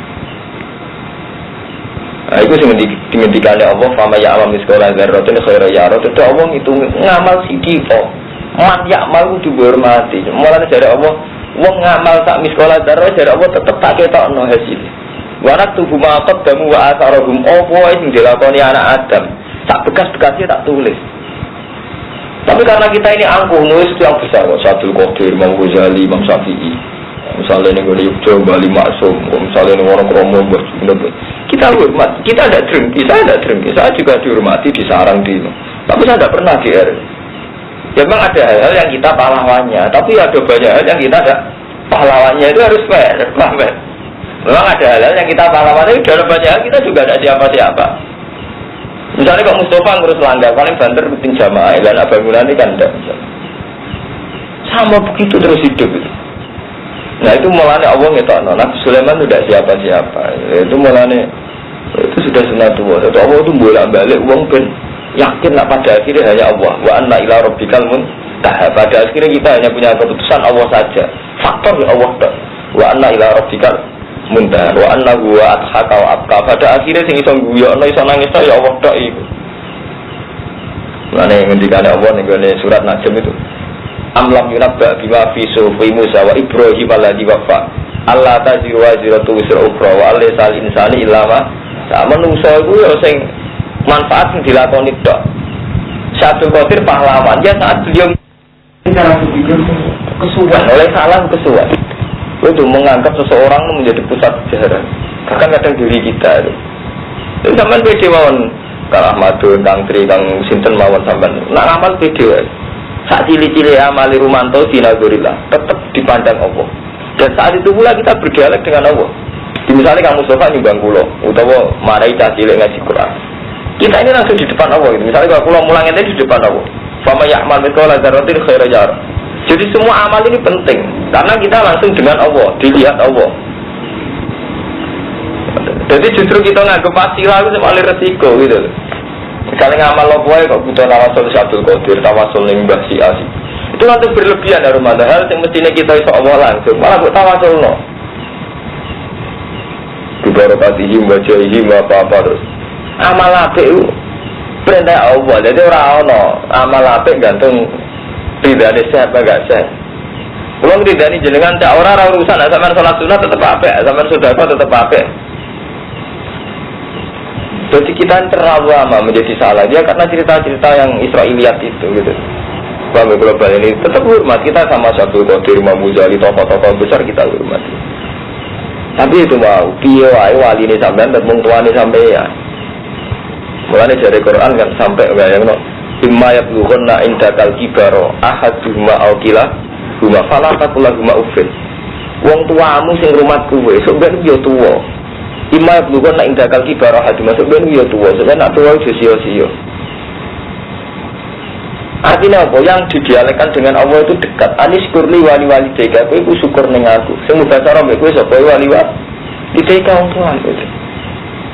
Nah itu sih dimentikannya Allah. Fama ya'amal miskola dzarratin khairan yara. Itu Allah itu ngamal sidiko. Man ya'amal itu dihormati. Mulanya dari Allah, wong ngamal sak miskola dzarrah dari Allah tetap tak ketokno hasil. Wanak tubuh maqad damu wa asarahum. Oh boy sing dilakoni anak Adam. Tak bekas-bekasnya tak tulis. Tapi karena kita ini angkuh nulis itu yang besar kok, Syabdul Qadir, Imam Ghazali, Imam Syafi'i. Misalnya ini gue Yogyo, Bali Maksum, misalnya ini orang Kromo, kita hormat, kita tidak drengki, saya tidak drengki, saya juga dihormati, disarang di, tapi saya tidak pernah GR. Ya, memang ada hal-hal yang kita pahlawannya, tapi ada banyak hal yang kita tidak pahlawannya, itu harus fair, paham ya? Memang ada hal-hal yang kita pahlawannya, dalam banyak hal kita juga tidak siapa-siapa. Misalnya Pak Mustafa ngurus langgar, paling banter rutin jamaah, dan bangunan ini kan tidak. Sama begitu terus hidup itu. Nah itu mulanya Allah ngetokno, Nabi Sulaiman itu tidak siapa-siapa. Itu mulanya itu sudah sunatullah. Jadi Allah itu bolak-balik uang ben yakin nak pada akhirnya hanya Allah. Wa anna ila rabbikal muntaha. Pada akhirnya kita hanya punya keputusan Allah saja. Faktor ya Allah tak. Wa anna ila rabbikal muntaha. Wa anna huwa adhaka wa abqa. Pada akhirnya sing iso guyokno iso nangis ya Allah tak iku. Mulane ngendikane Allah ning surat Najm itu. Amlam yunabba bima fi sufi Musa wa Ibrahim alladhi wafa Allah taziru wa ziratu wisra ukhra wa alaysal insani illa ma manusa iku ya sing manfaat sing dilakoni tok. Syabdul Qadir pahlawan ya saat beliau cara berpikir kesuwen oleh salah kesuwen itu menganggap seseorang menjadi pusat sejarah bahkan kadang diri kita itu sampean pede mawon Kang Ahmadun, Kang Tri, Kang Sinten mawon sampean nak ngamal pede wae. Saat cili-cili amali rumanto dinazurillah tetap dipandang Allah. Dan saat itu pula kita berdialog dengan Allah. Misalnya kamu Mustafa nyumbang kulo, utawa marai cilik ngaji Quran. Kita ini langsung di depan Allah. Gitu. Misalnya kalau kulo mulang ini di depan Allah. Fama ya'mal mithqala dzarratin khairan yarah. Jadi semua amal ini penting karena kita langsung dengan Allah, dilihat Allah. Jadi justru kita nganggep fasilah itu paling resiko gitu. Misalnya ngamal lo boy kok butuh tawasul Syabdul Qadir, tawasul ning Mbah Si Asi. Itu nanti berlebihan dari mana hal yang mestinya kita iso Allah langsung, malah buat tawasul no. Bibarokatihim wajahihim apa-apa terus. Amal apik itu perintah Allah, jadi orang ono amal apik gantung ridane sehat apa enggak sehat. Kalau ridane jenengan tak orang urusan, sampean salat sunat tetap apik, sampean sedekah tetap apik. Jadi kita terlalu lama menjadi salah dia karena cerita-cerita yang Israiliyat itu gitu. Bahwa global ini tetap hormat kita sama Syabdul Qadir, Imam Ghazali, tokoh-tokoh besar kita hormati. Tapi itu mau dia wali ini sampai dan mengtuani sampai ya. Mulanya dari Quran kan sampai enggak yang no. Imma yablughanna indakal kibaro ahaduhuma aw kila huma fala taqulahuma uffin. Wong tuamu sing rumah kowe sok ben yo tuwa. Imma bukan nak indakal kibaro hati masuk ben yo tuwa, sebenarnya nak tuwa wis sia-sia. Artinya apa? Yang didialekkan dengan Allah itu dekat. Anis kurli wali-wali deka, kowe iku syukur ning aku. Sing mubasara mbek kowe sapa wali-wali deka wong tuwa itu.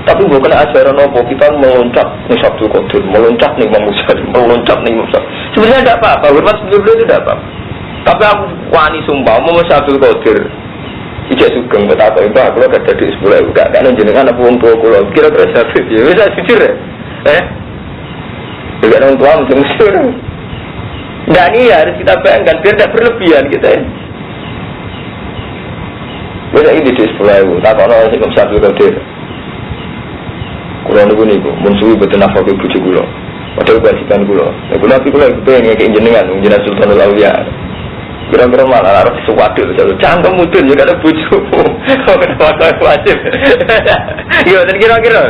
Tapi bukan ajaran apa kita meloncat ning Syabdul Qadir, meloncat ning Imam Ghazali, meloncat ning Musa. Sebenarnya tidak apa-apa, hormat beliau itu tidak apa-apa. Tapi aku wani sumpah mau Syabdul Qadir. Ijak sugeng betapa itu aku lo kata di sebelah juga karena jenengan apa orang tua kulo kira-kira sakit ya bisa jujur ya juga orang tua macam jujur dan ini harus kita bayangkan biar tidak berlebihan kita ya bisa ini di sebelah itu tak ada yang Syabdul Qadir kulo nunggu nih musuhi betul nafas bujuk kulo padahal basikan kulo tapi kulo itu pengen kayak jenengan Sultanul Aulia kira-kira malah harus sesuatu jadi cangkem mudun juga ada bujumu kenapa wajib iya dan kira-kira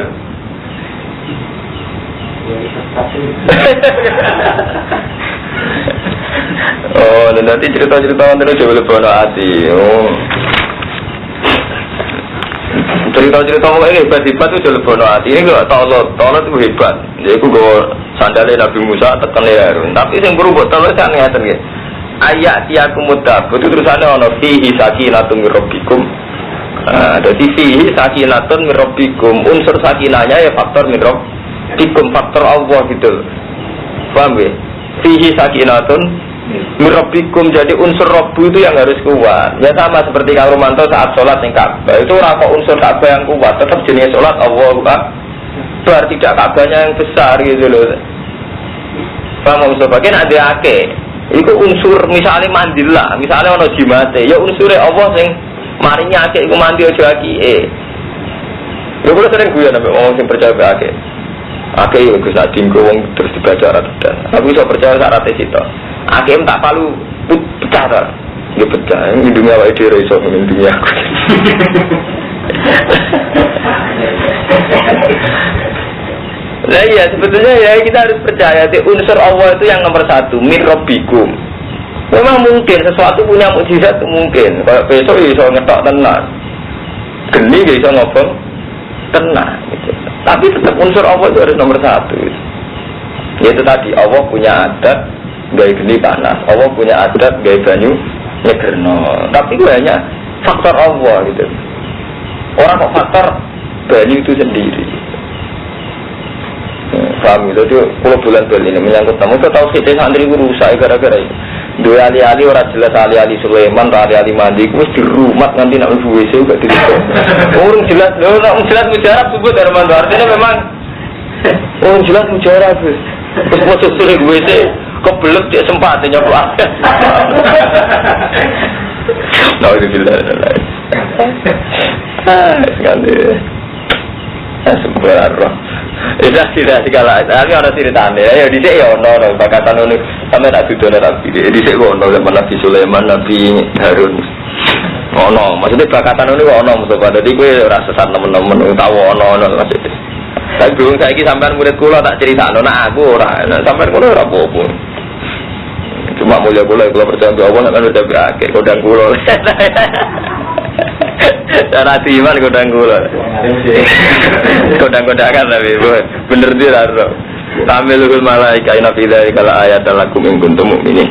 oh dan nanti cerita-cerita nanti coba lebih hati cerita-cerita mau ini hebat-hebat itu lebih hati ini gak tolot itu hebat jadi aku bawa sandalnya Nabi Musa tekan Harun tapi yang berubah tolot kan ngerti ya ayat tiaku mutab itu terusannya ono fihi sakinatun min rabbikum. Jadi fihi sakinatun min rabbikum unsur sakinahnya ya faktor min rabbikum faktor Allah gitu. Paham ya? Fihi sakinatun min rabbikum jadi unsur Rabbu itu yang harus kuat. Ya sama seperti Kang Romanto saat sholat yang Ka'bah itu rasa unsur Ka'bah yang kuat tetap jenis sholat Allah berarti tidak Ka'bahnya yang besar gitu loh. Paham unsur bagian ada ake. Iku unsur misalnya mandila, misalnya ono jimate, ya unsure Allah sing mari nyake iku mandi aja akike. Lha kula sering guyon ambek wong sing percaya akeh. Akeh yo Gus Adi wong terus dibaca ora tedas. Aku iso percaya syaratnya sito. Akeh tak palu pecah ta. Ya pecah. Ini dunia awake dhewe iso ngene dunia aku. Nah iya sebetulnya ya kita harus percaya di unsur Allah itu yang nomor satu min rabbikum. Memang mungkin sesuatu punya mukjizat mungkin. Kayak besok iso ngetok tenan. Geni iso ngobong tenan gitu. Tapi tetap unsur Allah itu harus nomor satu gitu. Yaitu tadi Allah punya adat gaya geni panas, Allah punya adat gaya banyu nyegerno. Tapi gue hanya faktor Allah gitu. Orang kok faktor banyu itu sendiri. Paham gitu, jadi kalau bulan ini menyangkut tamu, kita tahu kita santri itu rusak gara-gara itu. Dua ali-ali orang jelas ali-ali Sulaiman, ali-ali mandi, itu di rumah nanti nak WC juga di situ. Orang jelas, orang jelas mujarab sebut Armando, artinya memang orang jelas mujarab. Terus masuk sulit WC, kebelet dia sempat nyoba. Nah itu jelas. Sekali. Sembara. Tidak segala. Tapi orang ceritanya. Ya di sini ya ono bakatan ono. Sampai tak sudah Nabi. Di sini ono zaman Nabi Sulaiman, Nabi Harun. Ono. Maksudnya bakatan ono. Jadi gue rasa sesat temen-temen tahu ono maksudnya. Tapi belum saya sampai murid kula tak cerita. Nah aku orang. Sampai kula orang apa-apa. Cuma mulia kula kalau percaya Allah kan udah berakhir. Kodang kula. Cara iman godang gula. Godang-godangan tapi bener dia lah. Tamilul malaika inna fi dzalika laayatan lakum in kuntum mu'minin.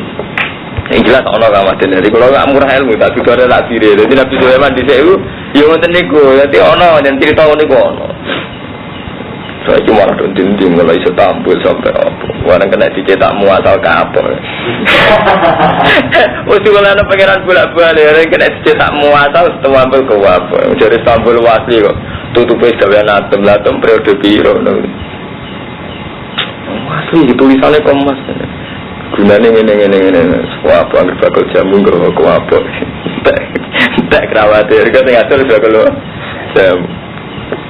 Yang jelas ana kawaten. Jadi kalau enggak murah ilmu tak sudah ada takdir. Jadi Nabi Sulaiman dhisik iku yo ngoten niku. Dadi ana yen crita niku ana. Saya cuma ada dinding kalau iso tampil sampai apa. Orang kena dicetak muasal kapal. Udah kalau ada pangeran bolak-balik, orang kena dicetak muasal setelah ambil ke apa. Jadi tampil wasli kok. Tutupnya sedawian atom periode biru. Wasli tulisannya Kompas. Gunanya ngene. Wah, apa anggap bakal jamu ngerokok ke apa. Tak kerawatir. Kita ngatur sudah kalau jamu.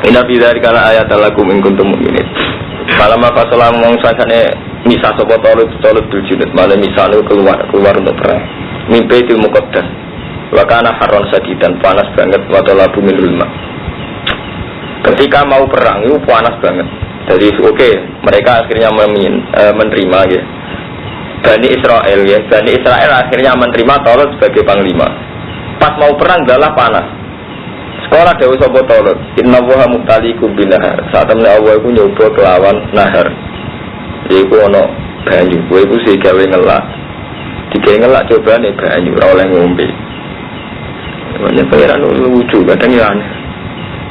Inna fi dzalika laayatan lakum in kuntum mu'minin. Falamma fasala mongsane misah sapa Talut dujud malah misane keluar untuk perang. Mimpi til muqaddas. Wa kana harron sadidan panas banget wa talabu min ulma. Ketika mau perang itu panas banget. Jadi oke, mereka akhirnya menerima ya. Bani Israel ya. Bani Israel akhirnya menerima Talut sebagai panglima. Pas mau perang adalah panas. Sekolah Dewi Sopo Tolot, Inna Wuha Muhtalikum binahar. Saat temen Allah itu nyoba kelawan nahar. Jadi itu ada banyu, itu sih gawe ngelak. Digawe ngelak coba nih banyu, oleh ngombe. Banyak pangeran lucu, kadang ya aneh.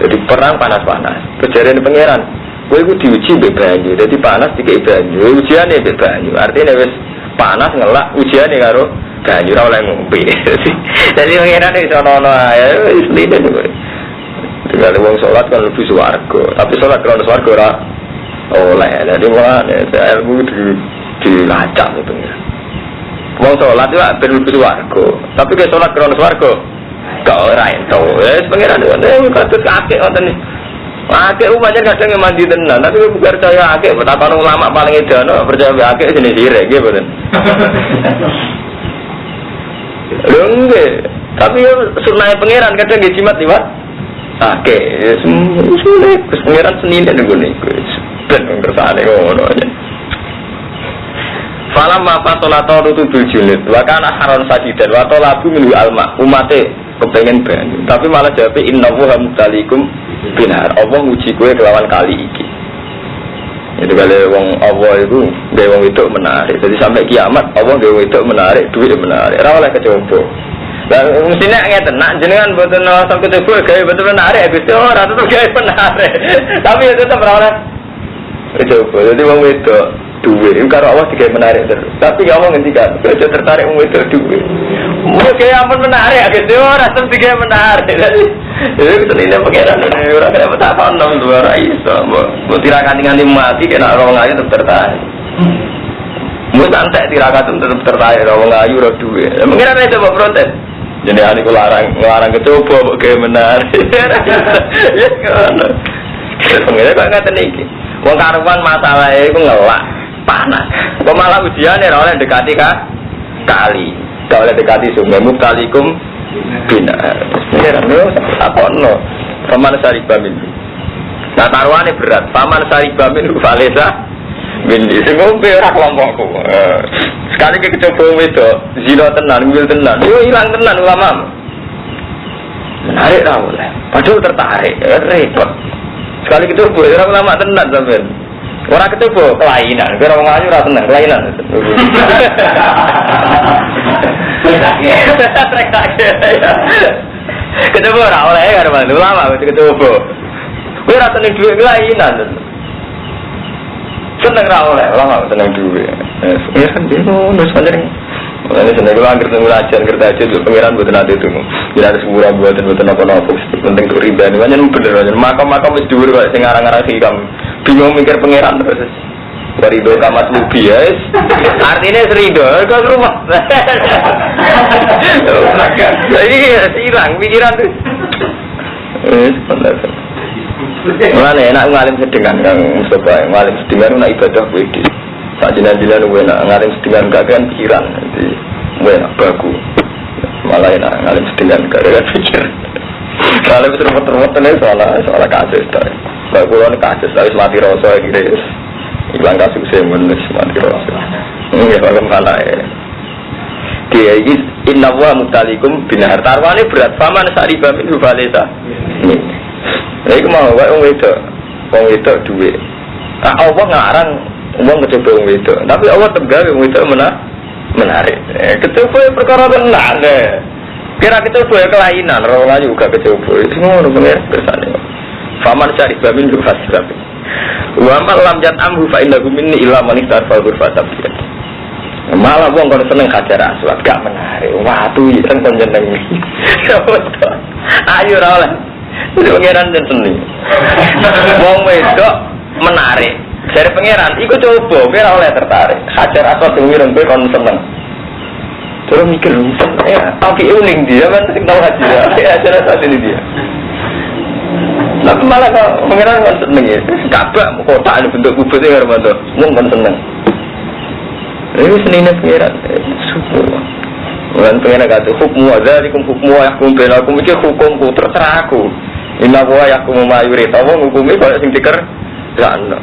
Jadi perang panas-panas. Kejadian pangeran, itu diuji be banyu. Jadi panas digawe banyu, ujiannya be banyu. Artinya wis panas ngelak, ujiannya karo banyu oleh ngombe. Jadi pangeran itu ono ya, seliden juga. Kalau wong sholat kan lebih swarga, tapi sholat kalau swarga ora oleh. Jadi mana ilmu dilacak itu ya. Wong sholat itu ben lebih swarga, tapi kalau sholat kalau swarga gak ora ento. Pangeran itu katut kakek ngoten. Akeh umpamanya kadang mandi tenan, tapi bukan percaya akeh betapa ulama paling edan percaya akeh jenis sirek nggih mboten. Lho nggih, tapi sunah pangeran kadang nggih jimat liwat akeh. Sulit pangeran senine niku niku. Ben kersane ngono aja. Falam apa salatu bil julid wa kana haron sadidan wa talabu min alma umate kepengen banyu tapi malah jawab innahu hamdalikum binar Allah nguji kowe kelawan kali iki. Itu kalau wong Allah itu gawe wong itu menarik. Jadi sampai kiamat Allah gawe itu menarik, duit menarik. Ora oleh kecoba. Lah mestine ngeten nak jenengan mboten sampai kecoba gawe betul menarik Gusti ora tetep gawe menarik. Tapi itu tetep ora oleh kecoba. Jadi wong itu duit itu karo Allah digawe menarik terus. Tapi Allah ngendikan, "Aja tertarik wong itu duit." Mungkin ampun menarik Gusti ora tetep digawe menarik. Jadi ini pengiran ini orang kena betapa nong dua raisa, mau tirakat dengan mati kena orang ayu tetap tertarik. Mau santai tirakat tetap tertarik orang ayu orang dua. Pengiran ini coba protes. Jadi aku larang kecoba, bagaimana? Ya kan? Pengiran kok nggak teniki. Wong karuan masalahe iku ngelak, panas. Kok malah ujiane ora oleh dekati kali. Gak oleh dekati sungai mutalikum bina. Pengiran lho apono. Paman saribamin. Nah taruhane berat. Paman saribamin valesa min sing ngombe ora kelompokku. Sekali kecoba wedok, zina tenan, wil tenan. Yo ilang tenan ulama. Menarik ra oleh. Padahal tertarik, repot. Sekali kecoba ora ulama tenan sampean. Ora kecoba kelainan, kira wong ayu ora tenan, kelainan. Kecoba ora oleh karo ulama wis kecoba. Kowe ora seneng dhuwit kelainan. Seneng ra oleh, ulama seneng dhuwit. Ya kan ngono sebenarnya. Ini seneng kula anggere ngelajar kerja itu pangeran mboten ate itu. Ora ada semurah mboten apa-apa. Penting kok ribane. Pancen bener pancen. Makam-makam wis dhuwur kok sing arang-arang hikam. Bingung mikir pangeran terus. Warido kamat lubi ya. Artinya serido ke rumah. Iya, hilang pikiran tuh. Sebentar. Mana enak ngalim sedengan Kang Mustafa, ngalim sedengan nak ibadah kowe iki. Sak jinan-jinan kowe nak ngalim sedengan gak kan pikiran. Jadi kowe nak baku. Malah enak ngalim sedengan gak kan pikir. Kalau betul-betul soal kasus to. Baku lan kasus wis mati rasa iki wis. Ilang kasus menulis mati rasa. Ya kalau kalah ya. Dia iki inna wa mutalikum binahar tarwane berat paman sariba min valesa. Iku mau wae wong wedok duwe. Allah ngarang wong kecoba wong wedok, tapi Allah tegawe wong wedok menarik. Kecoba perkara tenan. Kira kecoba kelainan, ora ayu gak kecoba. Itu ngono bener kersane. Faman sariba min valesa. Wa man lam yat'amhu fa innahu minni illa man istarfa ghurfatan. Malah wong kon seneng Hajar Aswad gak menarik. Watu iki kan kon jeneng. Ayo ra oleh. Pengeran dan seni. Wong wedok menarik. Dari pengeran, ikut coba, biar oleh tertarik. Hajar Aswad dengiran, gue kon seneng. Terus mikir, ya, tapi uning dia kan tahu Hajar. Hajar Aswad ini dia. Tapi malah kok pengeran kon seneng ya. Kabak kota ini bentuk kubutnya karena itu, wong kon seneng. Ini seninya pengeran. Syukur. Bukan pengen kata hukum wadzalikum hukmu yahkum bainakum iki hukumku terserah aku. Inna wa yahkum mayurita wong hukume kaya sing diker lakno.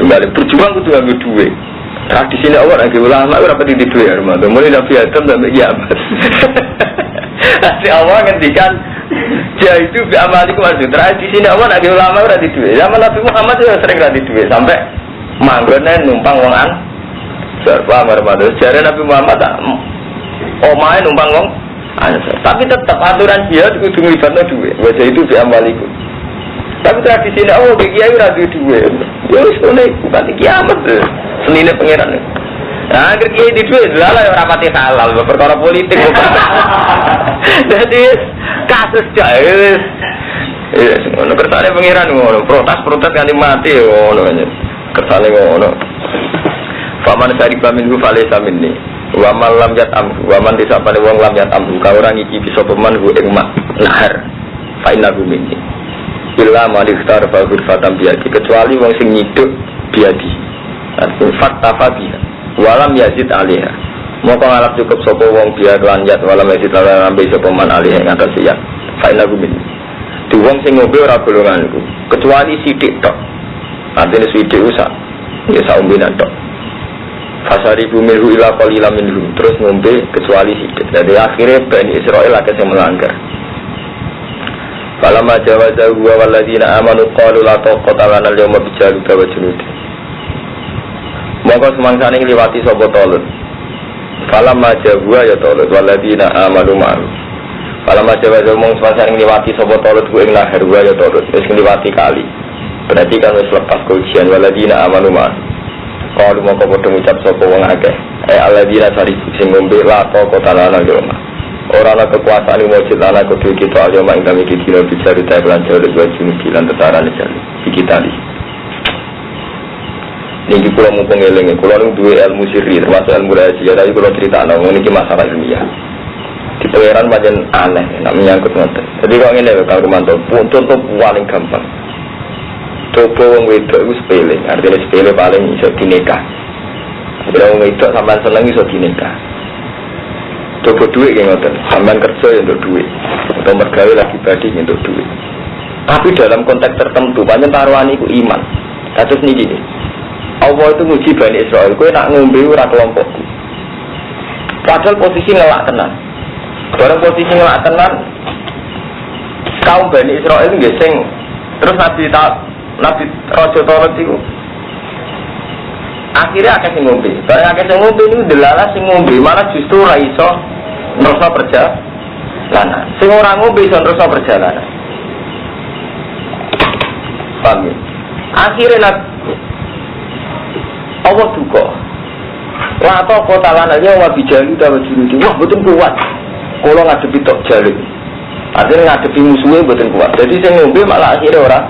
Tunggal berjuang kudu nganggo dhuwit. Tradisine Allah nek ulama ora pati dhuwit ya Ramadan. Mulai Nabi Adam sampai kiamat. Asli Allah ngendikan ya itu bi amalikum maksud tradisine Allah nek ulama ora di dhuwit. Zaman Nabi Muhammad juga sering ra di dhuwit sampai manggone numpang wong an Paham Ramadan. Jare Nabi Muhammad omahe numpang wong. Tapi tetap aturan jihad kudu nglibatno dhuwit. Wajah itu diambaliku. Tapi tradisine Allah iki kiai ora duwe dhuwit. Ya wis ngene bukan kiamat. Senine pangeran. Nah, akhir kiai di dhuwit lha ora pati halal perkara politik. Dadi kasus jae. Yes, ngono kersane pangeran ngono. Protes kanthi mati ngono. Kersane ngono. Paman sariba minhu valesa minni wa man lam yat'am wa man disapane wong lam yat'am ka ora ngicipi sapa man ku ing nahar fa innahu minni illa man ikhtar fa ghurfatan biadi kecuali wong sing nyiduk biadi artinya fattafa biha wa lam yazid alaiha moko ngalap cukup sapa wong biya lan yat wa lam yazid alaiha ambe sapa man alaiha ngatas ya fa innahu minni di wong sing ngombe ora golonganku kecuali sithik tok artinya sithik usah ya saumbinan tok Fasari bumiru ila qalila minhum terus ngombe kecuali sidik. Jadi akhirnya Bani Israil agak yang melanggar. Falamma jawaza huwa walladzina amanu qalu la taqata lana al-yawma bijalut wa junud. Monggo semangsane ngliwati sapa Talut. Falamma jawa ya Talut walladzina amanu ma'u. Falamma jawaza mong semangsane ngliwati sapa Talut ku ing lahir wa ya Talut wis ngliwati kali. Berarti kan wis lepas ujian walladzina amanu ma'u. Kalau mau kau ucap sopo wong akeh, alladzina sarifu sing ngombe la kota lana yoma. Orang ana kekuasaan wajib lana kudu kita yoma ing kami dikira bisa ditahan jauh wajib lan tetaran jane. Kita di. Niki kula mumpung eling, kula nu duwe ilmu sirri termasuk ilmu rahasia, tapi kula critakno niki masalah ilmiah. Di pangeran pancen aneh, nek menyangkut ngoten. Jadi kok ngene lho Kang Rumanto, contoh paling gampang. Coba wong wedok iku sepele, artinya sepele paling iso dinikah. Bila wong wedok sampean seneng iso dinikah. Coba duit kayak ngoten, sampean kerja ya untuk duit, atau mergawe lagi pribadi untuk duit. Tapi dalam konteks tertentu, banyak taruhan itu iman. Kasus ini gini, Allah itu nguji Bani Israel, kowe nak ngombe ora kelompokku. Padahal posisi ngelak tenan. Barang posisi ngelak tenan, kaum Bani Israel nggih sing terus Nabi Raja Tolot itu akhirnya akeh sing ngombe. Barang akeh sing ngombe niku delala sing ngombe malah justru ora iso nerusno perjalanan. Sing ora ngombe iso nerusno perjalanan. Paham ya? Akhirnya Allah duka. Wa ta kotalan aja wa bijalu ta wajudi. Wah betul kuat. Kalau ngadepi tok jaluk. Artinya ngadepi musuhnya betul kuat. Jadi sing ngombe malah akhirnya ora.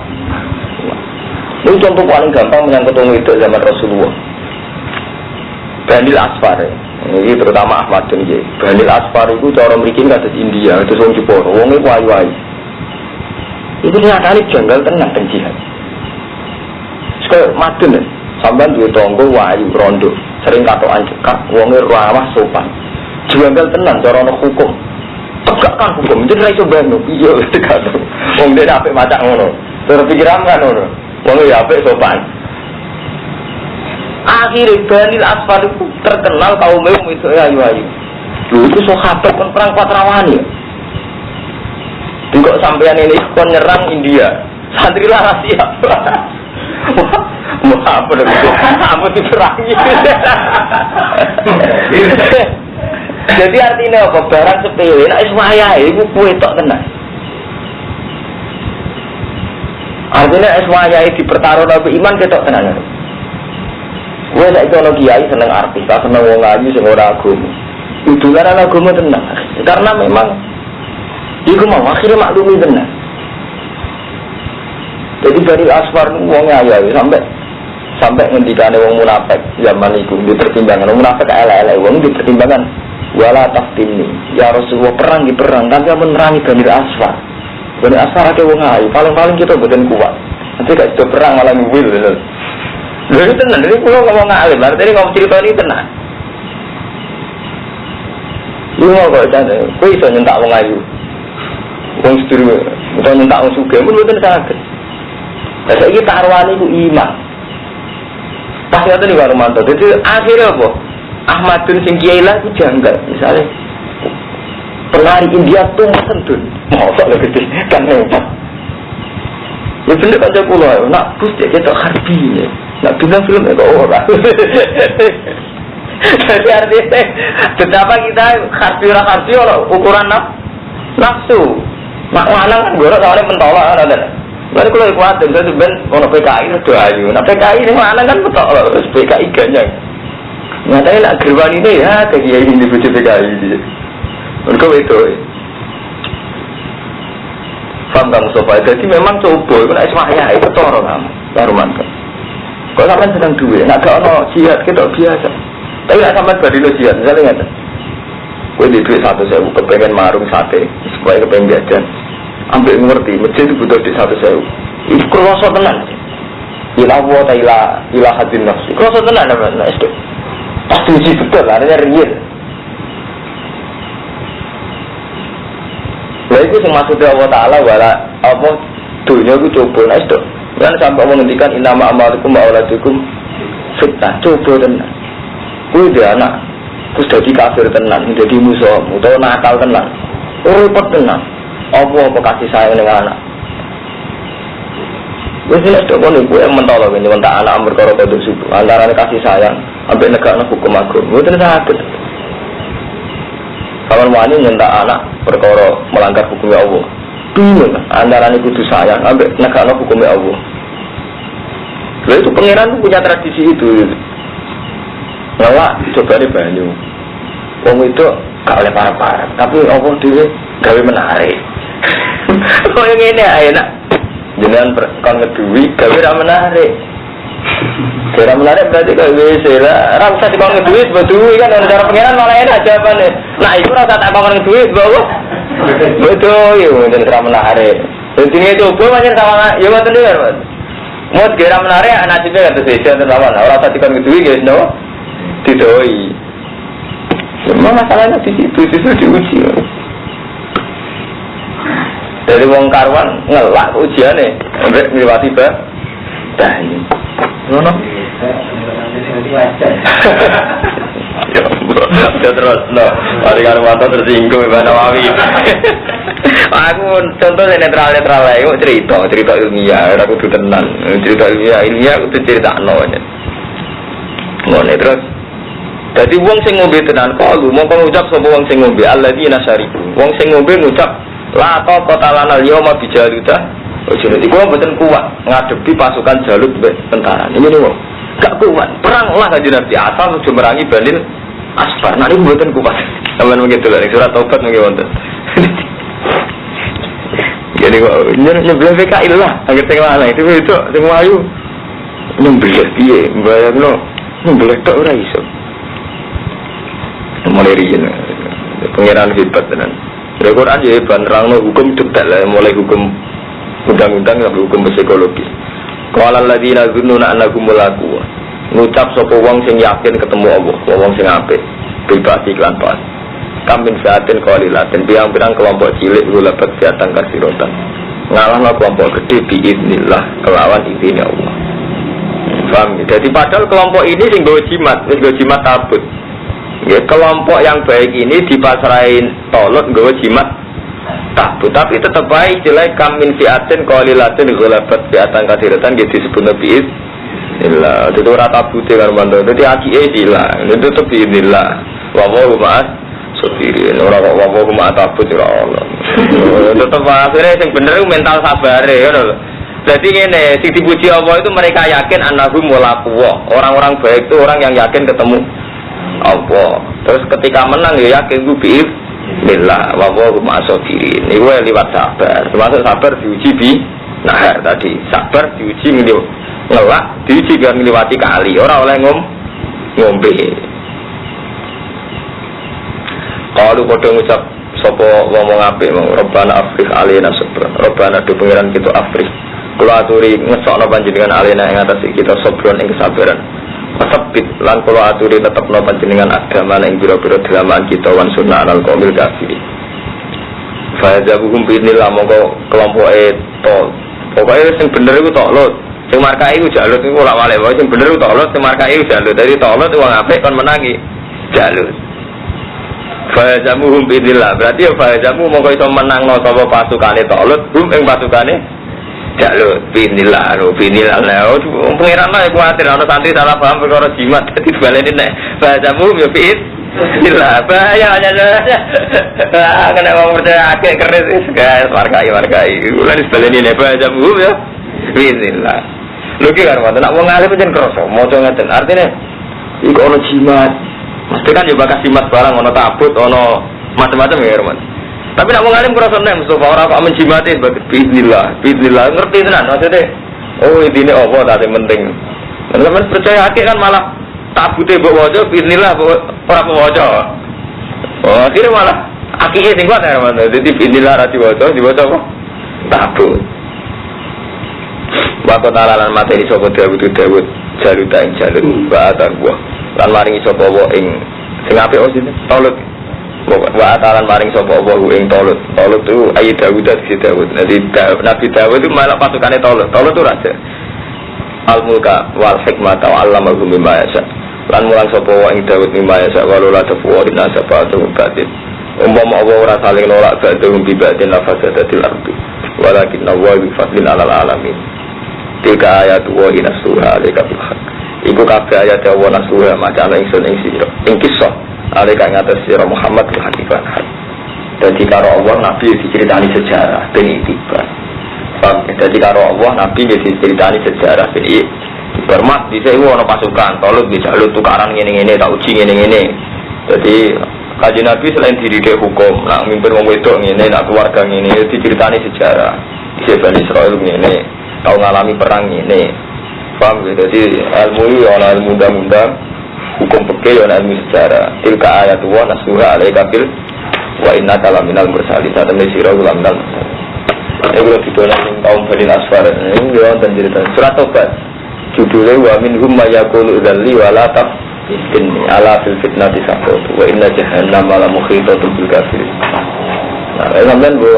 Ini contoh paling gampang menyangkut orang itu zaman Rasulullah. Banil Asfar, ini terutama Ahmad bin J. Banil Asfar itu cara mriki kados India, itu wong Jepara, wong e ayu-ayu. Itu nyatane janggal tenan teng jihad. Sekaya madun sampean duwe tangga wayu rondo, sering katokan cekak, wong e ramah sopan. Janggal tenan cara ana hukum. Tegakkan hukum, jeneng iso bantu, piye tegak. Wong dene apik macak ngono. Terus pikiran kan ngono. Wong ya apik sopan. Akhirnya Banil Asfar itu terkenal kaum itu ayu-ayu. Lho itu sahabat kon perang Patrawani. Juga sampean ini kon nyerang India. Santri lah siap. Wah, apa itu? Apa diperangi? Jadi artinya apa? Barang sepele nek wis wayahe iku kowe tok tenan. Artinya eswaya di pertaruhan Nabi iman ketok tenan. Gue saiki ono kiai seneng artis, seneng wong ayu sing ora agama. Idolaran agama tenan. Karena memang iku mau akhirnya maklumi tenan. Jadi dari Asfar wong ayu sampai ngendikane wong munafik zaman iku di pertimbangan wong munafik elek-elek wong di pertimbangan wala taftini. Ya Rasulullah perang di perang, tapi menerangi Bani Asfar. Bani Asfar ke wong ayu, paling-paling kita boten kuat. Nanti gak itu perang malah ngwil lho. Lha itu tenan, ini kula ngomong alim, artine ngomong cerita ini tenan. Lu mau kok jane, kowe iso nyentak wong ayu. Wong sedurunge, utawa nyentak wong sugih, mun boten saged. Lah saiki taruhane iku iman. Pas ngoten iki karo mantu. Dadi akhire apa? Ahmadun sing kiai lah iku janggal, misale penari India tuh sendun, mau tak lebih kan hebat. Ya bener kan jago nak bus dia kita harbi, nak bilang film itu orang. Jadi artinya betapa kita harbi orang ukuran nafsu. Nak lanang kan gorok soalnya mentolak ada. Lalu kalau kuat dan saya ben ono PKI itu ayu. Nah PKI ini lanang kan mentolak terus PKI ganyang. Nyatanya nak gerwan ini ya kayak ini dibujuk PKI dia. Mereka itu paham kamu sofa. Jadi memang coba itu nak ismaya itu toro kamu baruman kan. Kalau sampai sedang duit, nak gak ono jihad kita biasa. Tapi nak sampai berdiri jihad, misalnya nggak. Gue di duit 1.000 kepengen marung sate, supaya kepengen jajan. Ambil ngerti, masjid itu butuh di 1.000. Itu kerosot tenan. Ilah wata ilah hadin nafsi. Kerosot tenan namanya itu. Pasti uji betul, artinya real. Lah itu sing maksudnya Allah Ta'ala wala apa dunia itu coba itu. Kan sampai Allah ngendikan innama amalikum wa auladukum fitnah, coba tenan. Kuwi dia anak terus dadi kafir tenan, dadi musuh, utawa nakal tenan. Repot tenan. Apa kasih sayang ning anak. Wis nek kok niku yang mentolo ben mentak anak perkara kodho suku. Antarane kasih sayang ambek negakno hukum agama. Mboten saged. Kalau wani nyentak anak perkara melanggar hukumnya Allah, bingung antara ini kudu sayang, ambek negakno hukumnya Allah. Lalu itu pangeran punya tradisi itu. Ngelak coba di banyu. Wong itu gak oleh parah-parah, tapi Allah dia gawe menarik. Kok yang ini enak, jangan kon ngeduwi gawe ra menarik. Kira menarik berarti kalau bisa lah. Rasa di kau ngeduit berduit kan ada cara pengiran malah enak jawabannya. Nah itu rasa tak kau ngeduit bawa. Betul, ya mungkin cara menarik. Dan sini itu gue macam sama, ya macam dia kan. Mau segera menarik nasibnya kata saya jangan lawan. Orang tadi kan gitu guys, no, didoi. Semua masalahnya di situ diuji. Dari wong karuan ngelak ujiannya, sampai melewati dah ini. Nono. Ya terus, no. Hari karuan tersinggung Mbak Nawawi. Aku contohnya netral lah, yuk cerita ilmiah, aku tuh tenang, cerita ilmiah aku tuh cerita nolnya. Ngono terus. Jadi wong sing ngombe tenan kalu mau ngucap sapa wong sing ngombe alladzina syariku. Wong sing ngombe ngucap la ta qatalana al-yawma bi jaluta. Jadi gua mboten kuat ngadepi pasukan Jalut mbek tentara. Ini wong gak kuat. Perang lah kanjeng Nabi asal aja merangi Banil Asfar. Nah niku mboten kuat. Sampeyan begitu lho surat Taubat nggih wonten. Jadi kok nyebleh PKI lah agar sing lanang itu sing ayu nyebleh piye mbayarno nyebleh tok ora iso. Mulai riyen pengiran hebat tenan. Al-Qur'an ya hebat nerangno hukum detail lah mulai hukum undang-undang sampai hukum psikologi. Qala alladziina dzunnuna annahum mulaqu. Ngucap sapa wong sing yakin ketemu Allah, wong sing apik, bebas iklan pas. Kamin saatin qalilatin pirang-pirang kelompok cilik gulabat siatan kasirotan. Ngalahno kelompok gede biiznillah kelawan izin Allah. Paham? Jadi padahal kelompok ini sing nggo jimat tabut. Ya, kelompok yang baik ini dipasrahin Tolut nggawa jimat tabut, tapi tetap baik jelek kamin fiatin qalilatin ghalabat fiatan katsiratan gitu disebut nabi illa itu ora tabute karo mantu dadi akike hilang itu tetep biidznillah wa wa ma'as sabirin ora kok wa wa ma'as tabut ora ono tetep akhirnya sing bener mental sabare ngono lho. Jadi ngene sing dipuji Allah itu mereka yakin annahum mulaqu. Orang-orang baik itu orang yang yakin ketemu Allah. Terus ketika menang ya yakin ku biiznillah wa huwa ma'asabirin. Niku liwat sabar. Termasuk sabar diuji bi nahar tadi. Sabar diuji ngelak, diuji kan ngliwati kali. Ora oleh ngombe. Kalau padha ngucap sapa ngomong apik mong Rabbana afriq alaina sabra. Rabbana do pangeran kita afriq. Kula aturi ngesokno panjenengan alaina ing atas kita sabron ing kesabaran. Pasabit lan kula aturi tetepno panjenengan agama ing pira-pira dalaman kita wan sunnah al qaumil kafir. Fa jabuhum binillah mongko kelompoke to. Pokoke sing bener iku Tolut. Sing markai iku Jalut iku ora wale wae sing bener iku Tolut, sing markai iku Jalut. Dadi Tolut wong apik kon menangi Jalut. Fa jabuhum binillah. Berarti ya fa jamu mongko iso menangno sapa pasukane Tolut, hum ing pasukane Jalut. Binillah lho. Pengiran lah kuatir ana santri salah paham perkara jimat dadi baleni nek fa jamu ya Bismillah, bahaya aja. Kena orang percaya akeh keris guys, markai. Ulan sebaleni nek bahasa bu ya. Bismillah. Lho ki karo nak wong alim pancen kroso, maca ngeten. Artine iku ono jimat. Mesti kan yo bakas jimat barang ono tabut, ono macam-macam ya, Herman. Tapi nak wong alim kroso nek Mustafa ora kok menjimati bismillah. Ngerti tenan maksudnya. Oh, intine apa tadi penting. Teman percaya akeh kan malah tabute mbok waca bismillah ora waca. Oh, akhire malah akike sing kuat ya, Mas. Dadi bismillah ra diwaca apa? Tabut. Wa ta'ala materi sapa Dawud Jalut ing Jalut wa atarwa. Lan maringi sapa wa ing sing apik osine Tolut. Wa ta'ala maring sapa wa ing Tolut. Tolut itu ayi Dawud dari Dawud. Nabi Dawud itu malah pasukane Tolut. Tolut itu raja. Al-mulka wal hikmata wa 'allamahu mimma yasha. Lan mulang sapa wa ing Dawud mimma yasha wa la tafawwid nasabatu batin. Umpama Allah ora saling nolak badhum bi batin nafasadatil ardi. Walakin Allah bi fadlin 'alal alamin. Tiga ayat wa inasuha alika bil haq. Iku kabeh ayat Allah nasuha macam ingsun ing sira. Ing kisah alika ngatas sira Muhammad bin Hanifan. Dadi karo Allah Nabi diceritani sejarah ben itibar. Jadi karo Allah Nabi diceritani sejarah ben bermat di sini ada pasukan Tolut bisa lu tukaran ngene-ngene tak uji ngene-ngene. Jadi kajian Nabi selain dididik hukum nak mimpin wong wedok ngene nak keluarga ngene diceritani sejarah di Bani Israil ngene tau ngalami perang ngene. Paham gitu. Jadi ilmu ana ilmu undang-undang hukum fikih ana ilmu sejarah. Tilka ayat wa nasuha alaika bil wa innaka laminal mursalin. Satemene sira laminal Iku ditolak ning kaum Bani Asfar. Ini yo wonten cerita surat Tobat. Judulnya wa minhum may yaqulu dzalli wa la taftinni ala fil fitnati saqat wa inna jahannama la muhitatun bil kafirin. Nah, sampean bu.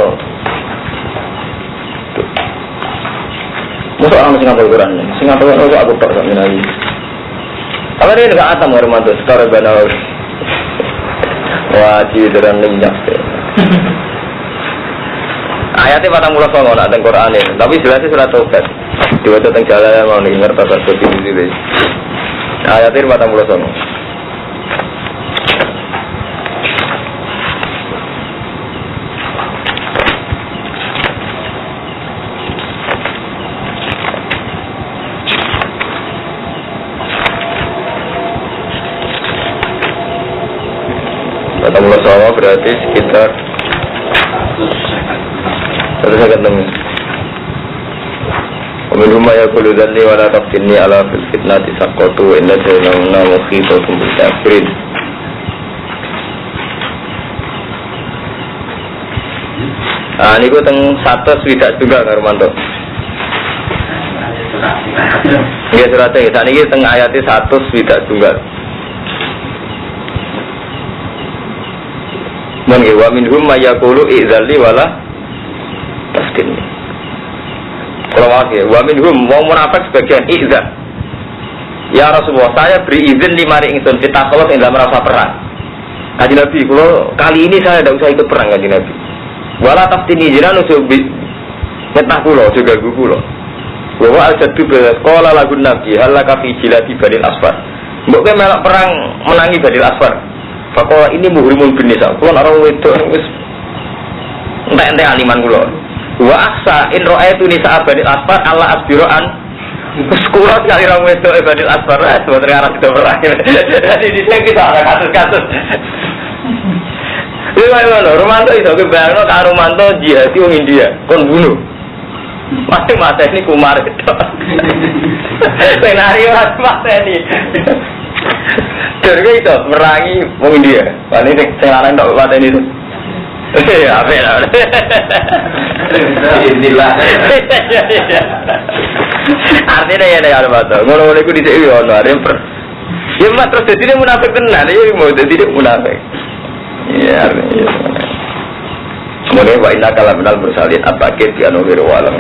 Musuh orang sing ngapal Quran. Sing ngapal Quran aku tok sak menawi. Kalau dia enggak atam Romanto sekarang benar. Wah, cideran lenyap. Ayatnya 49 nak teng Quran ini, tapi jelasnya surat Tobat. Diwaca teng jalan mau denger tata seperti ini. Ayatnya 49. Sama berarti sekitar 156. Waminhum may yaqulu dzalli wa la taftinni ala fil fitnati saqatu wa inna jahannama muhitatun bil kafirin. Ah niku teng 100 juga Romanto. Nggih surate saniki teng ayat 100 juga. Mangke wa minhum may yaqulu idzalli wala taftinni. Kalau wakil, wa minhum wong munafik sebagian izza. Ya Rasulullah, saya beri izin 5 hari ingsun kita kalau tidak merasa perang. Kanjeng Nabi, kalau kali ini saya tidak usah ikut perang Kanjeng Nabi. Wala taftinni jiran usul metah kula juga ganggu kula. Wa al-jaddu qala lagun Nabi halaka fi jilati Banil Asfar. Mbok ke melok perang menangi Banil Asfar. Fakwa ini muhrimul bin nisa. Kulo orang wedok wis entek-entek aliman kulo. Wa aksa in ra'aitu nisa Banil Asfar Allah asbiroan. Wis kulo sekali orang wedok Banil Asfar sebetulnya arah kita perang. Jadi di sini kita ada kasus-kasus. Lha Romanto iso kebayangno karo Romanto jihad wong India kon bunuh. Mati-mati ini kumar itu. Senario mati-mati. Jadi itu merangi wong India. Wani sing lanang tok paten itu. Ya, apa ya? Inilah. Artinya ya nek arep to. Ngono-ngono iku dhisik yo ono arep. Ya mak terus dadi munafik tenan, ya mau dadi munafik. Ya, ya. Kemudian wa inna kala minal mursalin abakir di anuhir walam.